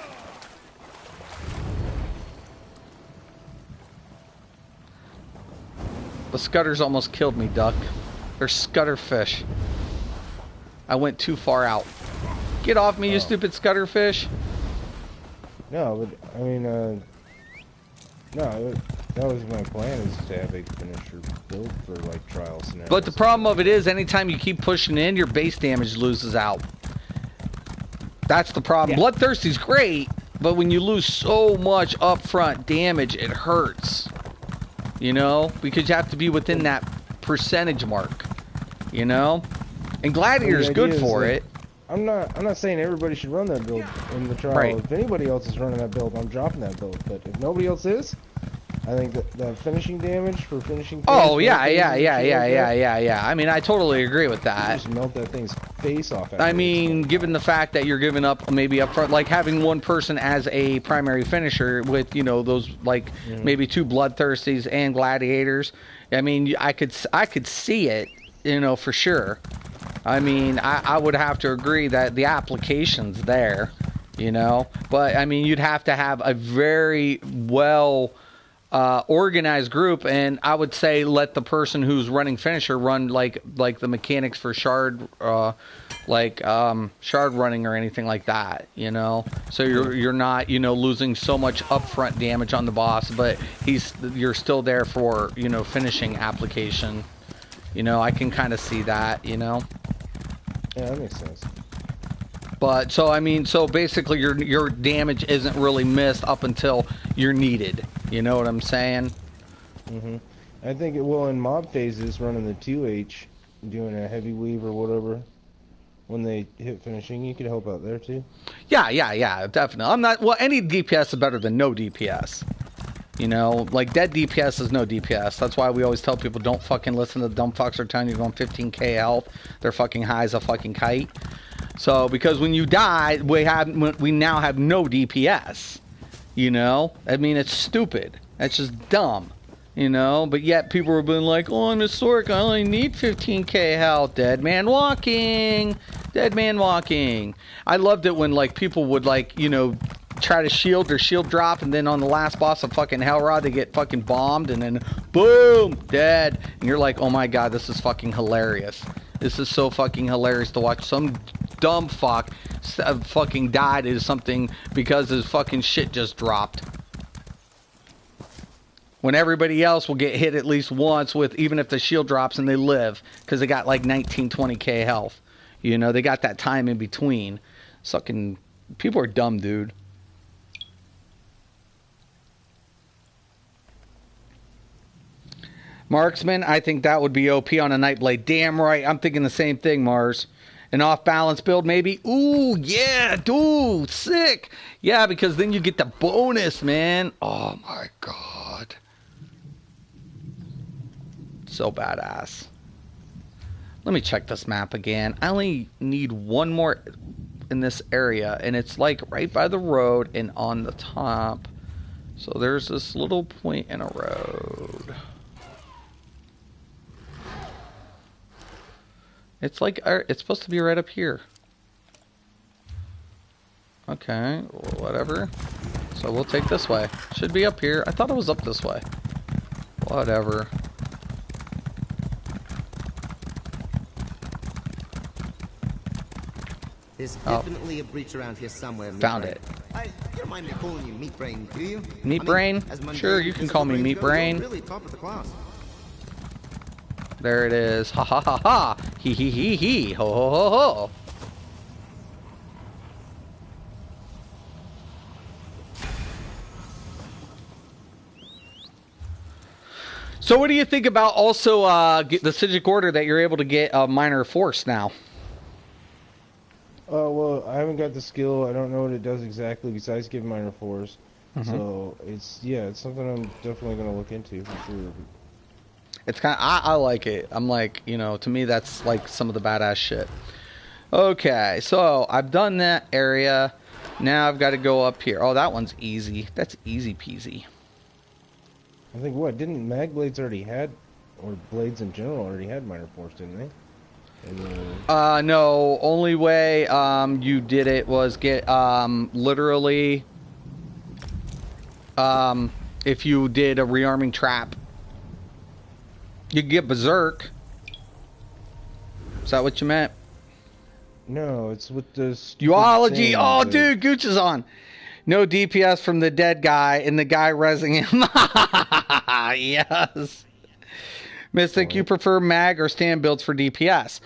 The scutters almost killed me, Duck. They're scutterfish. I went too far out. Get off me, you Oh. stupid scutterfish. No, but I mean, no, that was my plan, is to have a finisher build for like trial scenarios. But the problem of it is, anytime you keep pushing in, your base damage loses out. That's the problem. Yeah. Bloodthirsty's great, but when you lose so much upfront damage, it hurts. You know, because you have to be within that percentage mark. You know, and Gladiator's good for it. I'm not saying everybody should run that build in the trial. Right. If anybody else is running that build, I'm dropping that build. But if nobody else is, I think that finishing damage for finishing. Oh yeah. I mean, I totally agree with You that. just melt that thing's face off. I mean, given the fact that you're giving up maybe up front, like having one person as a primary finisher with, you know, those like maybe 2 Bloodthirsties and Gladiators. I mean, I could see it, you know, for sure. I mean, I would have to agree that the application's there, you know, but I mean, you'd have to have a very well organized group, and I would say let the person who's running finisher run like the mechanics for shard, shard running or anything like that, you know. So you're not, you know, losing so much upfront damage on the boss, but you're still there for, you know, finishing application. You know, I can kind of see that, you know. Yeah, that makes sense. But so I mean, so basically your damage isn't really missed up until you're needed. You know what I'm saying? I think it will in mob phases, running the 2H, doing a heavy weave or whatever. When they hit finishing, you could help out there too. Yeah, definitely. I'm not. Well, any DPS is better than no DPS. You know, like dead DPS is no DPS. That's why we always tell people don't fucking listen to the dumb fucks are telling you you're going 15k health. They're fucking high as a fucking kite. So because when you die, we now have no DPS. You know, I mean, it's stupid. That's just dumb. You know, but yet people are being like, oh, I'm historic. I only need 15k health. Dead man walking. Dead man walking. I loved it when like people would like, you know, try to shield or shield drop, and then on the last boss of fucking Hellrod they get fucking bombed, and then boom, dead, and you're like, oh my god, this is fucking hilarious. This is so fucking hilarious to watch some dumb fuck fucking died is something because his fucking shit just dropped, when everybody else will get hit at least once with, even if the shield drops, and they live because they got like 19-20k health. You know, they got that time in between. Fucking people are dumb, dude. Marksman, I think that would be OP on a Nightblade. Damn right. I'm thinking the same thing, Mars. An off-balance build, maybe? Ooh, yeah, dude. Sick. Yeah, because then you get the bonus, man. Oh, my God. So badass. Let me check this map again. I only need one more in this area, and it's like right by the road and on the top. So there's this little point in a road. It's like, it's supposed to be right up here. Okay, whatever. So we'll take this way. Should be up here. I thought it was up this way. Whatever. There's definitely a breach around here somewhere. Found it. You don't mind me calling you Meat Brain, do you? Meat Brain? Sure, you can call me Meat Brain. Really top of the class. There it is. Ha ha ha ha. Hee hee hee hee. Ho ho ho ho. So what do you think about also the Sigic Order that you're able to get a minor force now? Well, I haven't got the skill. I don't know what it does exactly besides give minor force. So it's something I'm definitely gonna look into for sure. It's kind of, I like it. I'm like, you know, to me that's like some of the badass shit. Okay, so I've done that area. Now I've got to go up here. Oh, that one's easy. That's easy peasy. I think didn't mag blades already had, or blades in general already had minor force, didn't they? No. Only way you did it was get literally if you did a rearming trap. You could get berserk. Is that what you meant? No, it's with the stupid Uology. thing, Oh, the- dude, Gooch is on. No DPS from the dead guy and the guy rezzing him. Yes. Mystic, you prefer mag or stam builds for DPS?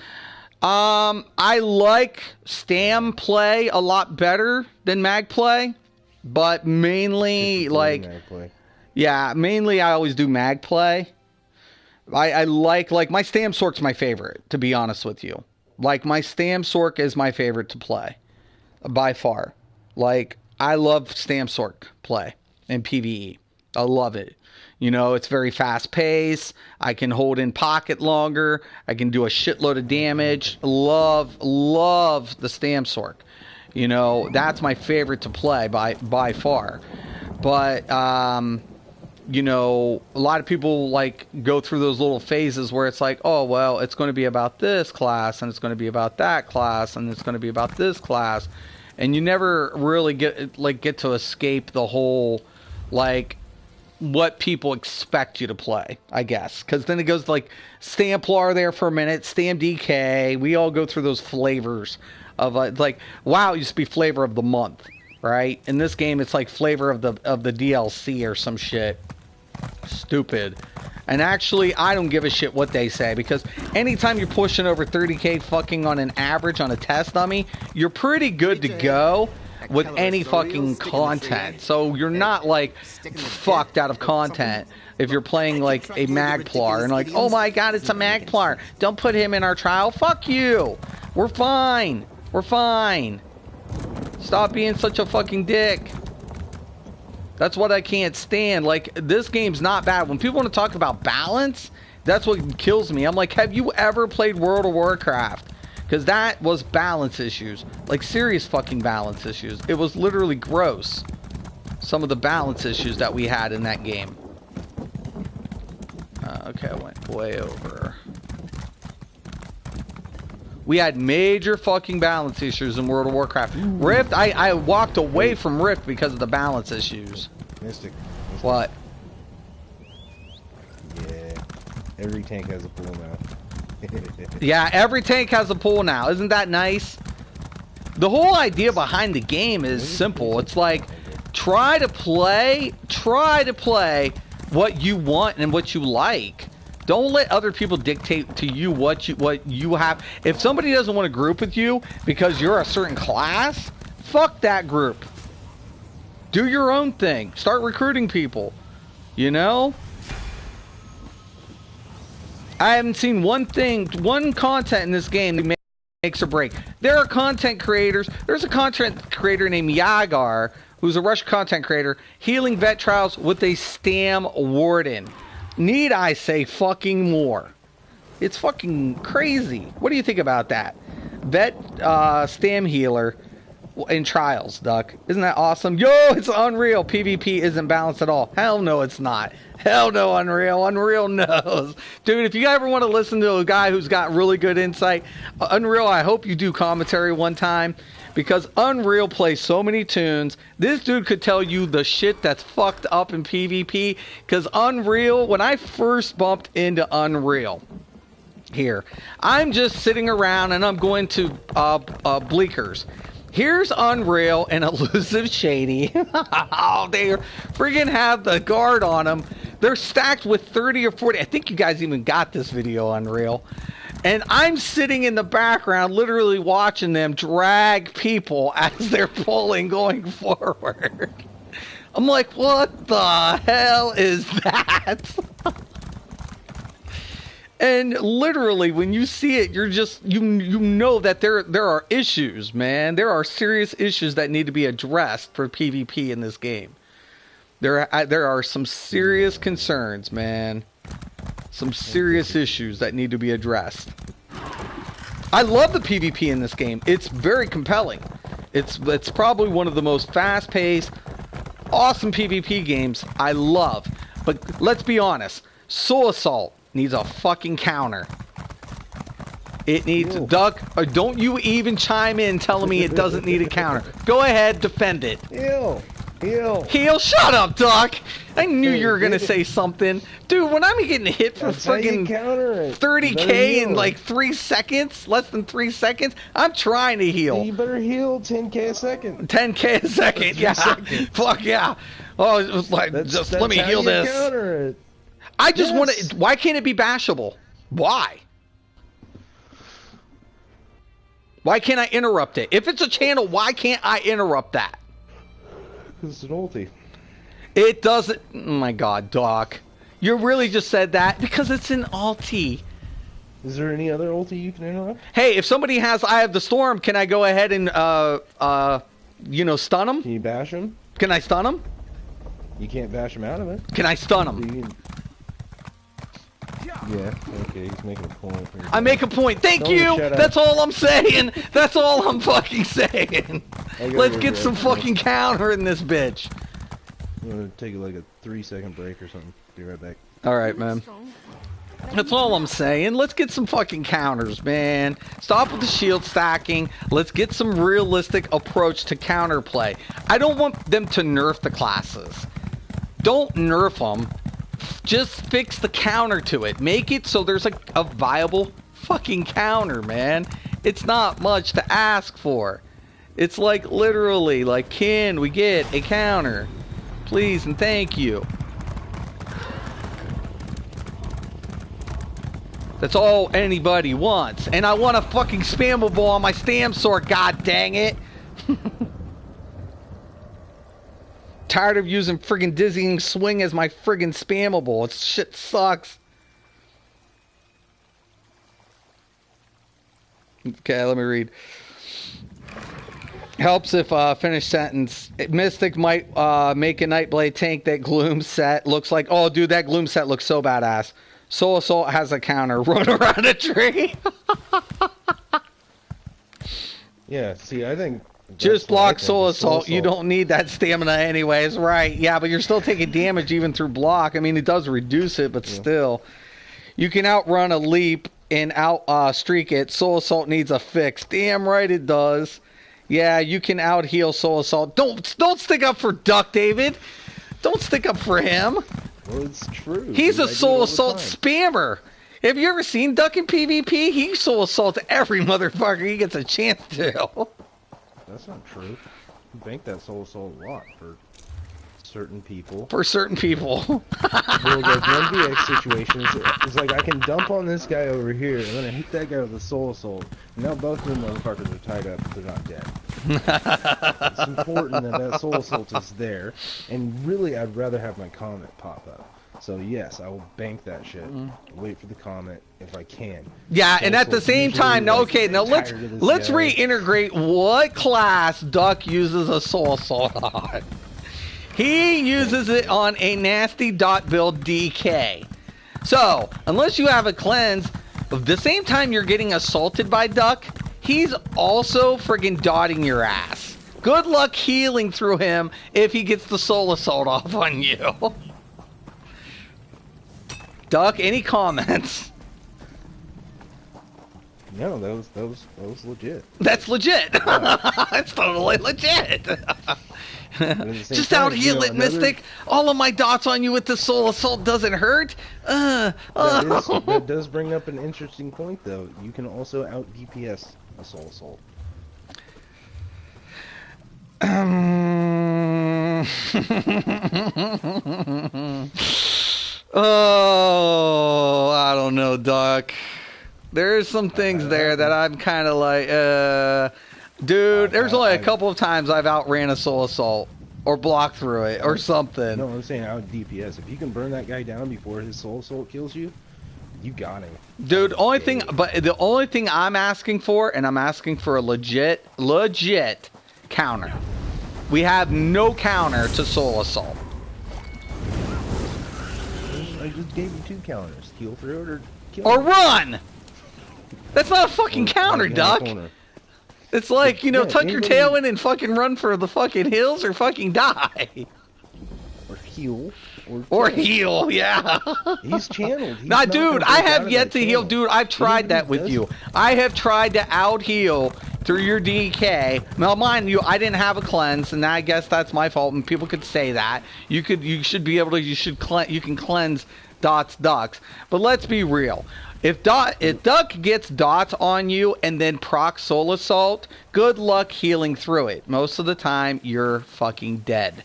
I like stam play a lot better than mag play, but mainly like, yeah, mainly I always do mag play. I like my stam sork's my favorite, to be honest with you. Like my stam sork is my favorite to play by far. Like I love stam sork play in PvE. I love it. You know, it's very fast paced. I can hold in pocket longer. I can do a shitload of damage. Love the stam sork. You know, that's my favorite to play by far. But you know, a lot of people like go through those little phases where it's like, oh well, it's going to be about this class and it's going to be about that class and it's going to be about this class, and you never really get to escape the whole like what people expect you to play, I guess. Because then it goes like Stamplar there for a minute, Stam DK. We all go through those flavors of like, WoW used to be flavor of the month, right? In this game, it's like flavor of the DLC or some shit. Stupid. And actually, I don't give a shit what they say, because anytime you're pushing over 30k fucking on an average on a test dummy, you're pretty good to go with any fucking content. So you're not like fucked out of content if you're playing like a Magplar and like, oh my god, it's a Magplar, don't put him in our trial. Fuck you. We're fine. We're fine. Stop being such a fucking dick. That's what I can't stand. Like, this game's not bad. When people want to talk about balance, that's what kills me. I'm like, have you ever played World of Warcraft? Because that was balance issues. Like, serious fucking balance issues. It was literally gross. Some of the balance issues that we had in that game. Okay, I went way over. We had major fucking balance issues in World of Warcraft. Rift, I walked away from Rift because of the balance issues. Mystic. What? Yeah. Every tank has a pool now. Yeah, every tank has a pool now. Isn't that nice? The whole idea behind the game is simple. It's like, try to play what you want and what you like. Don't let other people dictate to you what you have. If somebody doesn't want to group with you because you're a certain class, fuck that group. Do your own thing. Start recruiting people. You know? I haven't seen one content in this game that makes or break. There are content creators. There's a content creator named Yagar, who's a Russian content creator, healing vet trials with a Stam Warden. Need I say fucking more? It's fucking crazy. What do you think about that? Vet Stam healer in trials, Duck. Isn't that awesome? Yo, it's unreal. PvP isn't balanced at all. Hell no, it's not. Hell no, Unreal. Unreal knows. Dude, if you ever want to listen to a guy who's got really good insight, Unreal, I hope you do commentary one time, because Unreal plays so many tunes. This dude could tell you the shit that's fucked up in PvP, because Unreal, when I first bumped into Unreal here, I'm just sitting around and I'm going to Bleakers. Here's Unreal and Elusive Shady. Oh, they friggin' have the guard on them. They're stacked with 30 or 40. I think you guys even got this video, Unreal. And I'm sitting in the background literally watching them drag people as they're pulling going forward. I'm like, what the hell is that? And literally, when you see it, you're just, you know that there are issues, man. There are serious issues that need to be addressed for PvP in this game. There are some serious concerns, man. Some serious issues that need to be addressed. I love the PvP in this game. It's very compelling. It's probably one of the most fast-paced, awesome PvP games I love. But let's be honest, Soul Assault needs a fucking counter. It needs a Duck. Or don't you even chime in telling me it doesn't need a counter. Go ahead, defend it. Ew. Heal. Heal. Shut up, Duck. I knew Hey, you were gonna dude. say something, dude. When I'm getting hit for That's how you friggin' counter it. You better 30K in heal. like 3 seconds, less than 3 seconds, I'm trying to heal. You better heal 10K a second. 10K a second, 3 yeah. seconds. Fuck yeah. Oh, it was like, just let me how heal you this. Counter it. I just want Yes. to. Why can't it be bashable? Why? Why can't I interrupt it? If it's a channel, why can't I interrupt that? Because it's an ulti. It doesn't. Oh my God, Doc. You really just said that because it's an ulti. Is there any other ulti you can interrupt? Hey, if somebody has Eye of the Storm, can I go ahead and, stun them? Can you bash him? Can I stun them? You can't bash him out of it. Can I stun them? You can... Yeah, okay, he's making a point. I make a point. Thank Tell him to you. shut up. That's all I'm saying. That's all I'm fucking saying. Let's get some fucking counter in this bitch. I'm gonna take like a 3-second break or something. Be right back. All right, man. That's all I'm saying. Let's get some fucking counters, man. Stop with the shield stacking. Let's get some realistic approach to counterplay. I don't want them to nerf the classes. Don't nerf them. Just fix the counter to it. Make it so there's like a viable fucking counter, man. It's not much to ask for. It's like literally like, can we get a counter? Please and thank you. That's all anybody wants. And I want a fucking spammable on my stam sword, god dang it. Tired of using friggin' dizzying swing as my friggin' spammable. It's shit sucks. Okay, let me read. Helps if finish sentence. Mystic might make a Nightblade tank that Gloom set looks like. Oh, dude, that Gloom set looks so badass. Soul Assault has a counter. Run around a tree. Yeah, see, I think... Just block Soul is Assault. You don't need that stamina anyways, right? Yeah, but you're still taking damage even through block. I mean, it does reduce it, but still. You can outrun a leap and out streak it. Soul Assault needs a fix. Damn right it does. Yeah, you can out heal Soul Assault. Don't stick up for Duck, David. Don't stick up for him. Well, it's true. He's dude. a Soul Assault spammer. Have you ever seen Duck in PvP? He Soul Assaults every motherfucker he gets a chance to. That's not true. You bank that Soul Assault a lot for certain people. For certain people. Well, like 1vx situations, it's like I can dump on this guy over here, and then I hit that guy with a Soul Assault, and now both of them motherfuckers are tied up, but they're not dead. It's important that that Soul Assault is there, and really I'd rather have my Comet pop up. So yes, I will bank that shit. Wait for the Comet if I can. Yeah, Soul and at the Assault's same usually, time, now like, okay, now let's tired of this guy. reintegrate what class Duck uses a Soul Assault on. He uses it on a nasty dot build DK. So, unless you have a cleanse, the same time you're getting assaulted by Duck, he's also friggin' dotting your ass. Good luck healing through him if he gets the Soul Assault off on you. Duck, any comments? No, that was legit. That's legit. That's totally legit. Just out heal it, Mystic. All of my dots on you with the Soul Assault doesn't hurt. That does bring up an interesting point, though. You can also out DPS a Soul Assault. Oh, I don't know, Doc. There's some things there that I'm kind of like, dude, there's only a couple of times I've outran a Soul Assault or blocked through it or something. No, I'm saying out DPS. If you can burn that guy down before his Soul Assault kills you, you got him. Dude, the only thing I'm asking for, and I'm asking for a legit counter. We have no counter to Soul Assault. I just gave you 2 counters. Heal through it or kill Or him. run! That's not a fucking counter, Like, Duck. It's like, Yeah, tuck your anybody- tail in and fucking run for the fucking hills or fucking die. Or heal. Or kill. heal, yeah. He's channeled. He's Nah, not dude, gonna I break out have of yet that to heal. channel. Dude, I've tried Anybody that with does you. it. I have tried to out heal through your DK. Now, mind you, I didn't have a cleanse, and I guess that's my fault. And people could say that you should be able to. You can cleanse Dot's ducks. But let's be real. If Duck gets Dot on you and then proc Soul Assault, good luck healing through it. Most of the time, you're fucking dead.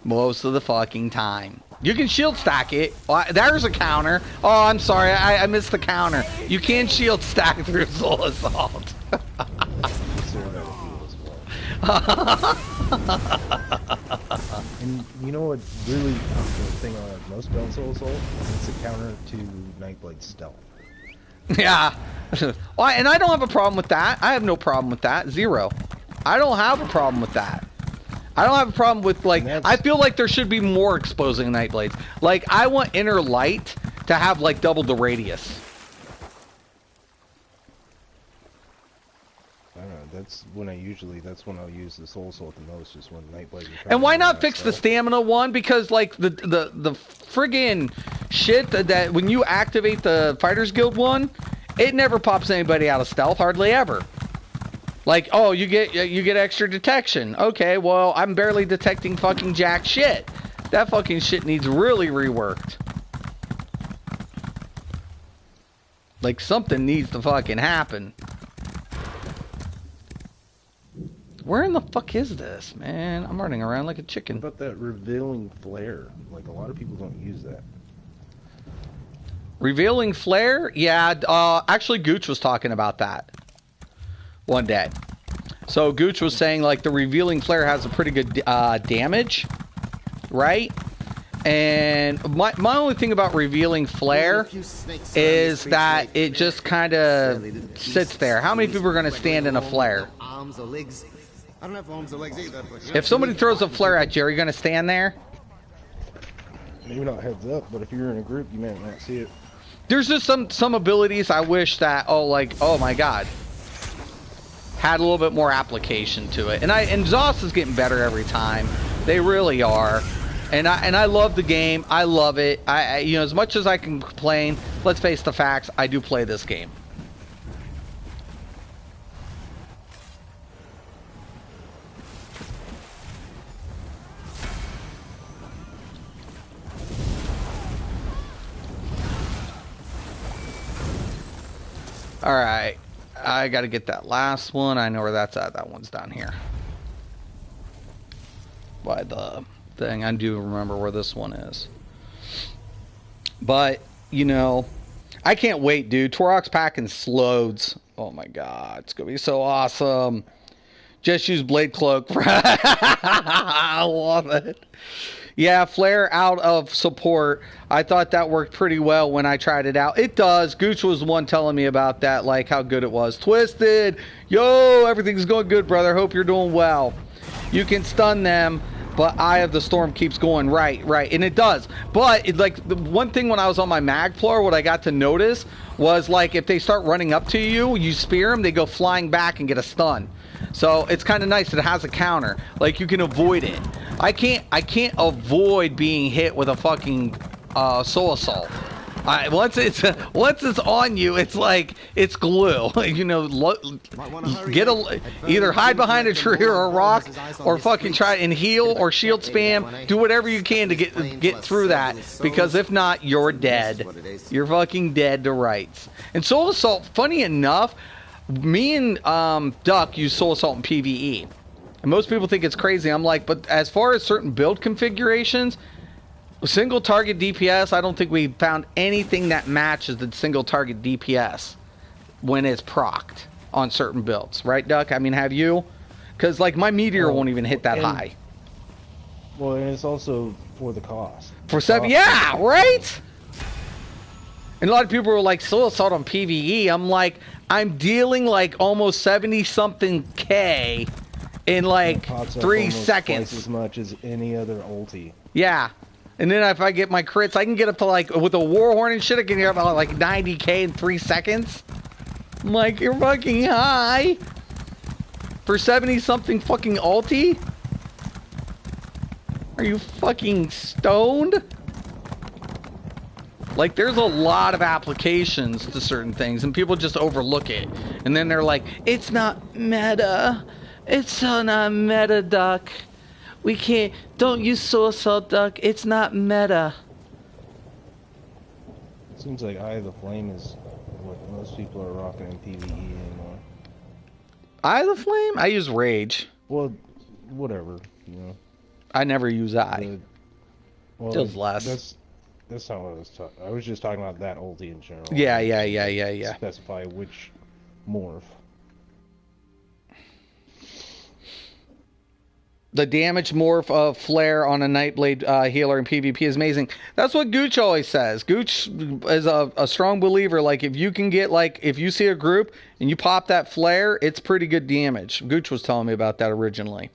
Most of the fucking time. You can shield stack it. There's a counter. Oh, I'm sorry. I missed the counter. You can shield stack through Soul Assault. And you know what really the thing I like most about Soul Assault? It's a counter to Nightblade stealth. Yeah. Well, and I don't have a problem with that. I have no problem with that. Zero. I don't have a problem with that. I don't have a problem with, like, I feel like there should be more exposing Nightblades. Like, I want Inner Light to have, like, double the radius. I don't know, that's when I'll use the Soul Assault the most, is when Nightblade. And why not fix the stamina one? Because, like, the friggin' shit that when you activate the Fighters Guild one, it never pops anybody out of stealth, hardly ever. Like, oh, you get extra detection. Okay, well, I'm barely detecting fucking jack shit. That fucking shit needs really reworked. Like, something needs to fucking happen. Where in the fuck is this, man? I'm running around like a chicken. What about that revealing flare? Like, a lot of people don't use that. Revealing flare? Yeah, actually, Gooch was talking about that one day. So Gooch was saying, like, the revealing flare has a pretty good damage, right? And my only thing about revealing flare is that it just kind of sits there. How many people are going to stand in a flare? Arms or legs? I don't have arms or legs either. If somebody throws a flare at you, are you going to stand there? Maybe not heads up, but if you're in a group, you might not see it. There's just some abilities I wish that, oh my god, had a little bit more application to it. And ZOS is getting better every time. They really are. And I love the game. I love it. You know, as much as I can complain, let's face the facts, I do play this game. Alright, I gotta get that last one. I know where that's at. That one's down here. By the thing. I do remember where this one is. But, you know, I can't wait, dude. Taurox packing slows. Oh my god, it's gonna be so awesome. Just use Blade Cloak. I love it. Yeah, flare out of support. I thought that worked pretty well when I tried it out. It does. Gooch was the one telling me about that, like how good it was. Twisted. Yo, everything's going good, brother. Hope you're doing well. You can stun them, but Eye of the Storm keeps going right. And it does. But, the one thing when I was on my mag floor, what I got to notice was, like, if they start running up to you, you spear them, they go flying back and get a stun. So it's kind of nice that it has a counter. Like, you can avoid it. I can't avoid being hit with a fucking Soul Assault. Once it's on you, it's like it's glue. You know, either hide behind a tree or a rock, or fucking try and heal or shield spam. Do whatever you can to get through that, because if not, you're dead. You're fucking dead to rights. And Soul Assault, funny enough, me and Duck use Soul Assault in PvE. And most people think it's crazy. I'm like, but as far as certain build configurations, single target DPS, I don't think we found anything that matches the single target DPS when it's procced on certain builds. Right, Duck? I mean, have you? Because, like, my Meteor won't even hit that high. Well, and it's also for the cost. For 7, yeah, right? And a lot of people were like, Soul Assault on PvE. I'm like, I'm dealing like almost 70-something K in like 3 seconds. Twice as much as any other ulti. Yeah. And then if I get my crits, I can get up to, like, with a Warhorn and shit, I can get up to like 90K in 3 seconds. I'm like, you're fucking high. For 70-something fucking ulti? Are you fucking stoned? Like, there's a lot of applications to certain things, and people just overlook it. And then they're like, it's not meta. It's not meta, Duck. We can't, don't use Soul Assault, Duck. It's not meta. Seems like Eye of the Flame is what most people are rocking in PvE anymore. Eye of the Flame? I use Rage. Well, whatever, you know. I never use Eye. Well, Feels less. That's not what I was talking. I was just talking about that ulti in general. Yeah. Specify which morph. The damage morph of Flare on a Nightblade healer in PvP is amazing. That's what Gooch always says. Gooch is a strong believer. Like, if you can get, like, if you see a group and you pop that Flare, it's pretty good damage. Gooch was telling me about that originally.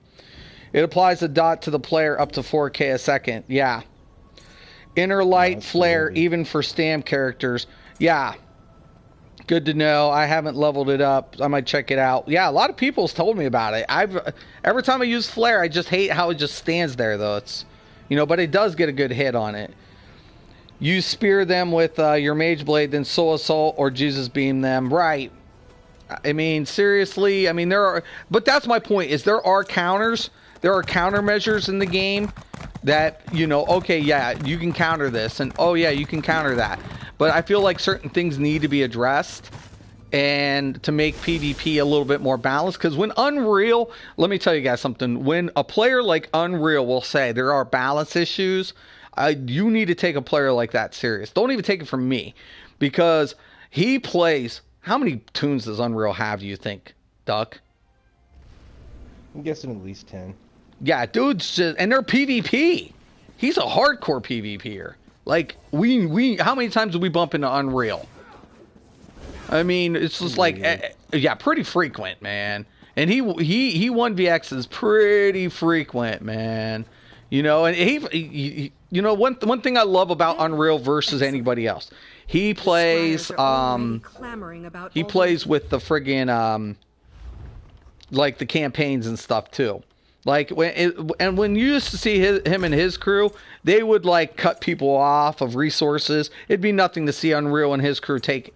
It applies a dot to the player up to 4k a second. Yeah. Inner Light Flare, even for stam characters. Yeah. Good to know. I haven't leveled it up. I might check it out. Yeah, a lot of people's told me about it. Every time I use Flare, I just hate how it just stands there, though. It's, you know, but it does get a good hit on it. You spear them with your Mage Blade, then Soul Assault or Jesus Beam them. Right. I mean, seriously. I mean, there are... But that's my point, is there are counters. There are countermeasures in the game that, you know, okay, yeah, you can counter this. And, oh, yeah, you can counter that. But I feel like certain things need to be addressed and to make PvP a little bit more balanced. Because when Unreal, let me tell you guys something. When a player like Unreal will say there are balance issues, you need to take a player like that serious. Don't even take it from me. Because he plays... How many tunes does Unreal have, you think, Duck? I'm guessing at least 10. Yeah, dude's just... And they're PvP. He's a hardcore PvPer. Like, how many times do we bump into Unreal? I mean, it's just like, yeah, pretty frequent, man. And he 1vx is pretty frequent, man. You know, and he you know, one thing I love about Unreal versus anybody else, he plays with the friggin' like the campaigns and stuff too. Like, when you used to see him and his crew, they would, like, cut people off of resources. It'd be nothing to see Unreal and his crew take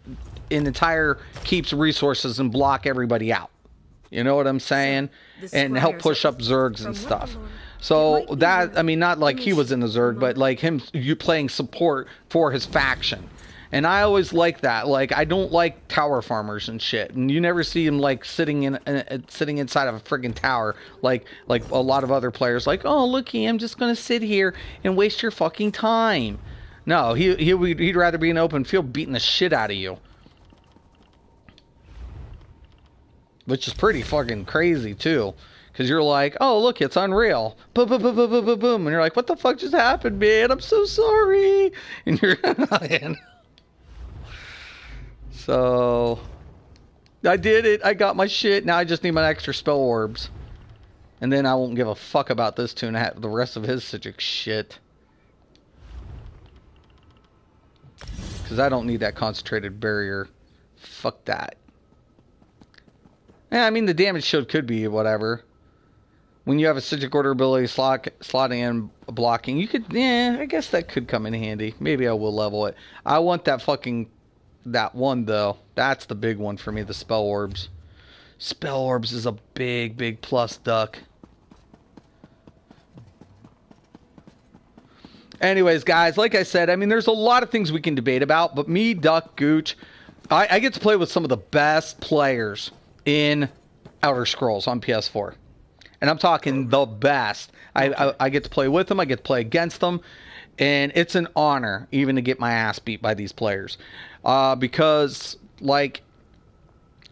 an entire keeps resources and block everybody out. You know what I'm saying? And help push up Zergs and stuff. So that, I mean, not like he was in the Zerg, but like you playing support for his faction. And I always like that. Like, I don't like tower farmers and shit. And you never see him, like, sitting inside of a friggin' tower. Like a lot of other players. Like, oh, looky, I'm just going to sit here and waste your fucking time. No, he'd rather be in open field beating the shit out of you. Which is pretty fucking crazy, too. Because you're like, oh, look, it's Unreal. Boom, boom, boom, boom, boom, boom, boom. And you're like, what the fuck just happened, man? I'm so sorry. And you're... So, I did it. I got my shit. Now I just need my extra spell orbs. And then I won't give a fuck about this tune. I have the rest of his Citric shit. Because I don't need that concentrated barrier. Fuck that. Yeah, I mean, the damage shield could be whatever. When you have a Citric Order ability slotting in blocking, you could, yeah, I guess that could come in handy. Maybe I will level it. I want that fucking... That one, though. That's the big one for me, the Spell Orbs. Spell Orbs is a big, big plus, Duck. Anyways, guys, like I said, I mean, there's a lot of things we can debate about, but me, Duck, Gooch, I get to play with some of the best players in Elder Scrolls on PS4. And I'm talking the best. I get to play with them. I get to play against them. And it's an honor even to get my ass beat by these players. Because, like,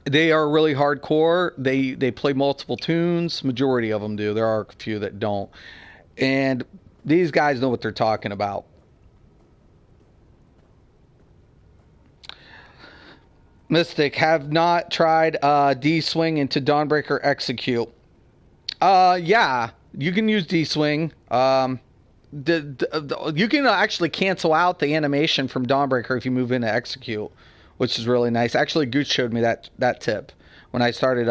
they are really hardcore. They play multiple tunes. Majority of them do. There are a few that don't. And these guys know what they're talking about. Mystic, have not tried D-Swing into Dawnbreaker Execute. Yeah, you can use D-Swing. You can actually cancel out the animation from Dawnbreaker if you move into Execute, which is really nice. Actually, Gooch showed me that tip when I started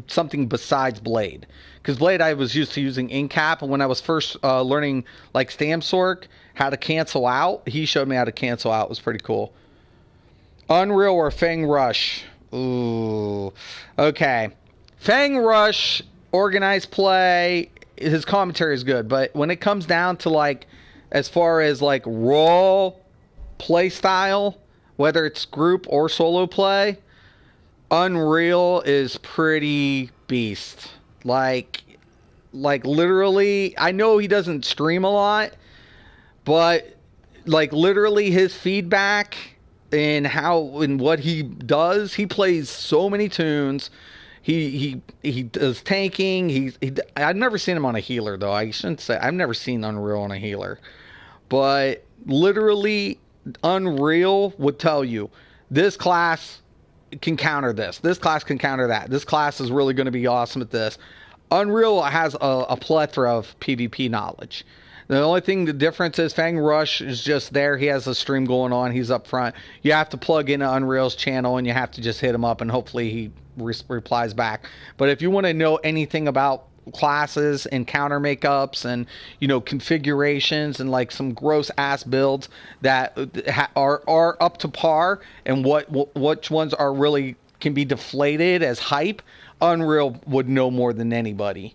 something besides Blade. Because Blade I was used to using in-cap, and when I was first learning like Stam Sork, how to cancel out, he showed me how to cancel out. It was pretty cool. Unreal or Fang Rush? Ooh. Okay. Fang Rush, organized play, his commentary is good, but when it comes down to like, as far as like raw play style, whether it's group or solo play, Unreal is pretty beast. Like literally, I know he doesn't stream a lot, but like literally his feedback and what he does, he plays so many tunes. He does tanking. I've never seen him on a healer though. I shouldn't say I've never seen Unreal on a healer, but literally Unreal would tell you this class can counter this. This class can counter that. This class is really going to be awesome at this. Unreal has a plethora of PvP knowledge. The only thing, the difference is Fang Rush is just there. He has a stream going on. He's up front. You have to plug into Unreal's channel, and you have to just hit him up, and hopefully he replies back. But if you want to know anything about classes and counter makeups and, you know, configurations and like some gross ass builds that are up to par, and which ones are really can be deflated as hype, Unreal would know more than anybody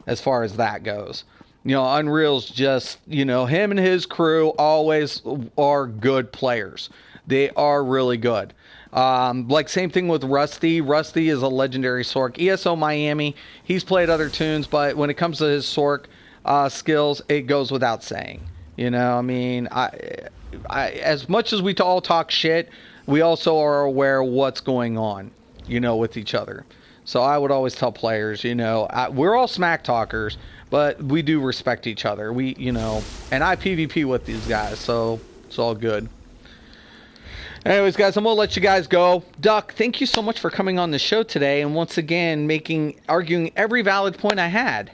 as far as that goes. You know, Unreal's just, you know, him and his crew always are good players. They are really good. Like same thing with Rusty. Rusty is a legendary Sork. ESO Miami, he's played other tunes, but when it comes to his Sork skills, it goes without saying. You know, I mean, I as much as we all talk shit, we also are aware of what's going on, you know, with each other. So I would always tell players, you know, we're all smack talkers, but we do respect each other. We, you know, and I PvP with these guys, so it's all good. Anyways, guys, I'm going to let you guys go. Duck, thank you so much for coming on the show today, and once again, arguing every valid point I had.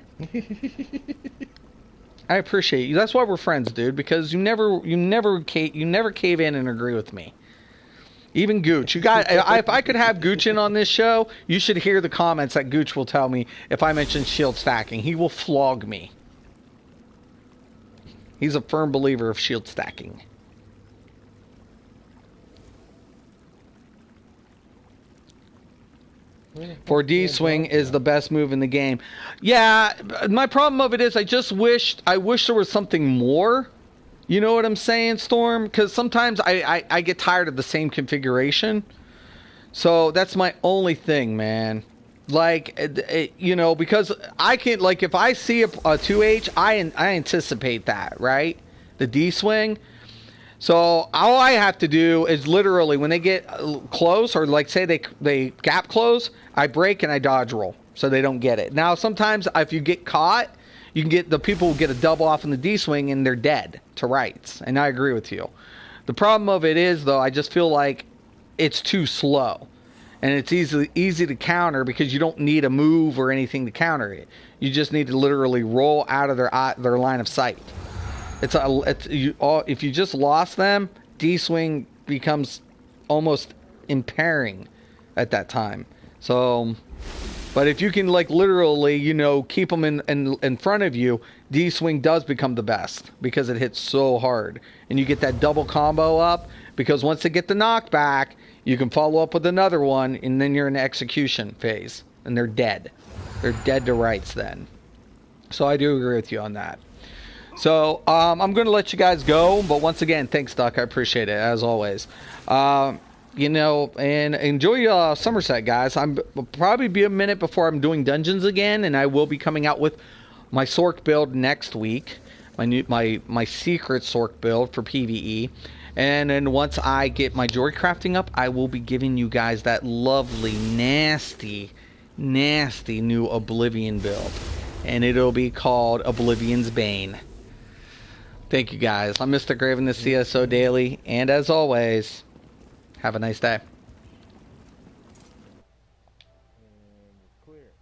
I appreciate you. That's why we're friends, dude, because you never cave in and agree with me. Even Gooch. If I could have Gooch in on this show, you should hear the comments that Gooch will tell me if I mention shield stacking. He will flog me. He's a firm believer of shield stacking. For D-swing is the best move in the game. Yeah, my problem of it is I wish there was something more. You know what I'm saying, Storm? Because sometimes I get tired of the same configuration. So that's my only thing, man. Like, you know, because I can, like, if I see a 2H, I anticipate that, right? The D-swing. So all I have to do is literally, when they get close, or like say they gap close, I break and I dodge roll so they don't get it. Now, sometimes if you get caught, you can get the people who get a double off in the D-swing and they're dead to rights. And I agree with you. The problem of it is, though, I just feel like it's too slow. And it's easy to counter because you don't need a move or anything to counter it. You just need to literally roll out of their line of sight. If you just lost them, D-swing becomes almost impairing at that time. So, but if you can, like, literally, you know, keep them in front of you, D-swing does become the best because it hits so hard. And you get that double combo up because once they get the knockback, you can follow up with another one, and then you're in the execution phase, and they're dead. They're dead to rights then. So I do agree with you on that. So I'm going to let you guys go, but once again, thanks, Duck. I appreciate it, as always. You know, and enjoy Somerset, guys. Will probably be a minute before I'm doing dungeons again, and I will be coming out with my Sork build next week, my secret Sork build for PvE. And then once I get my joy crafting up, I will be giving you guys that lovely, nasty new Oblivion build. And it'll be called Oblivion's Bane. Thank you, guys. I'm Mysticraven, this ESO Daily. And as always, have a nice day. And clear.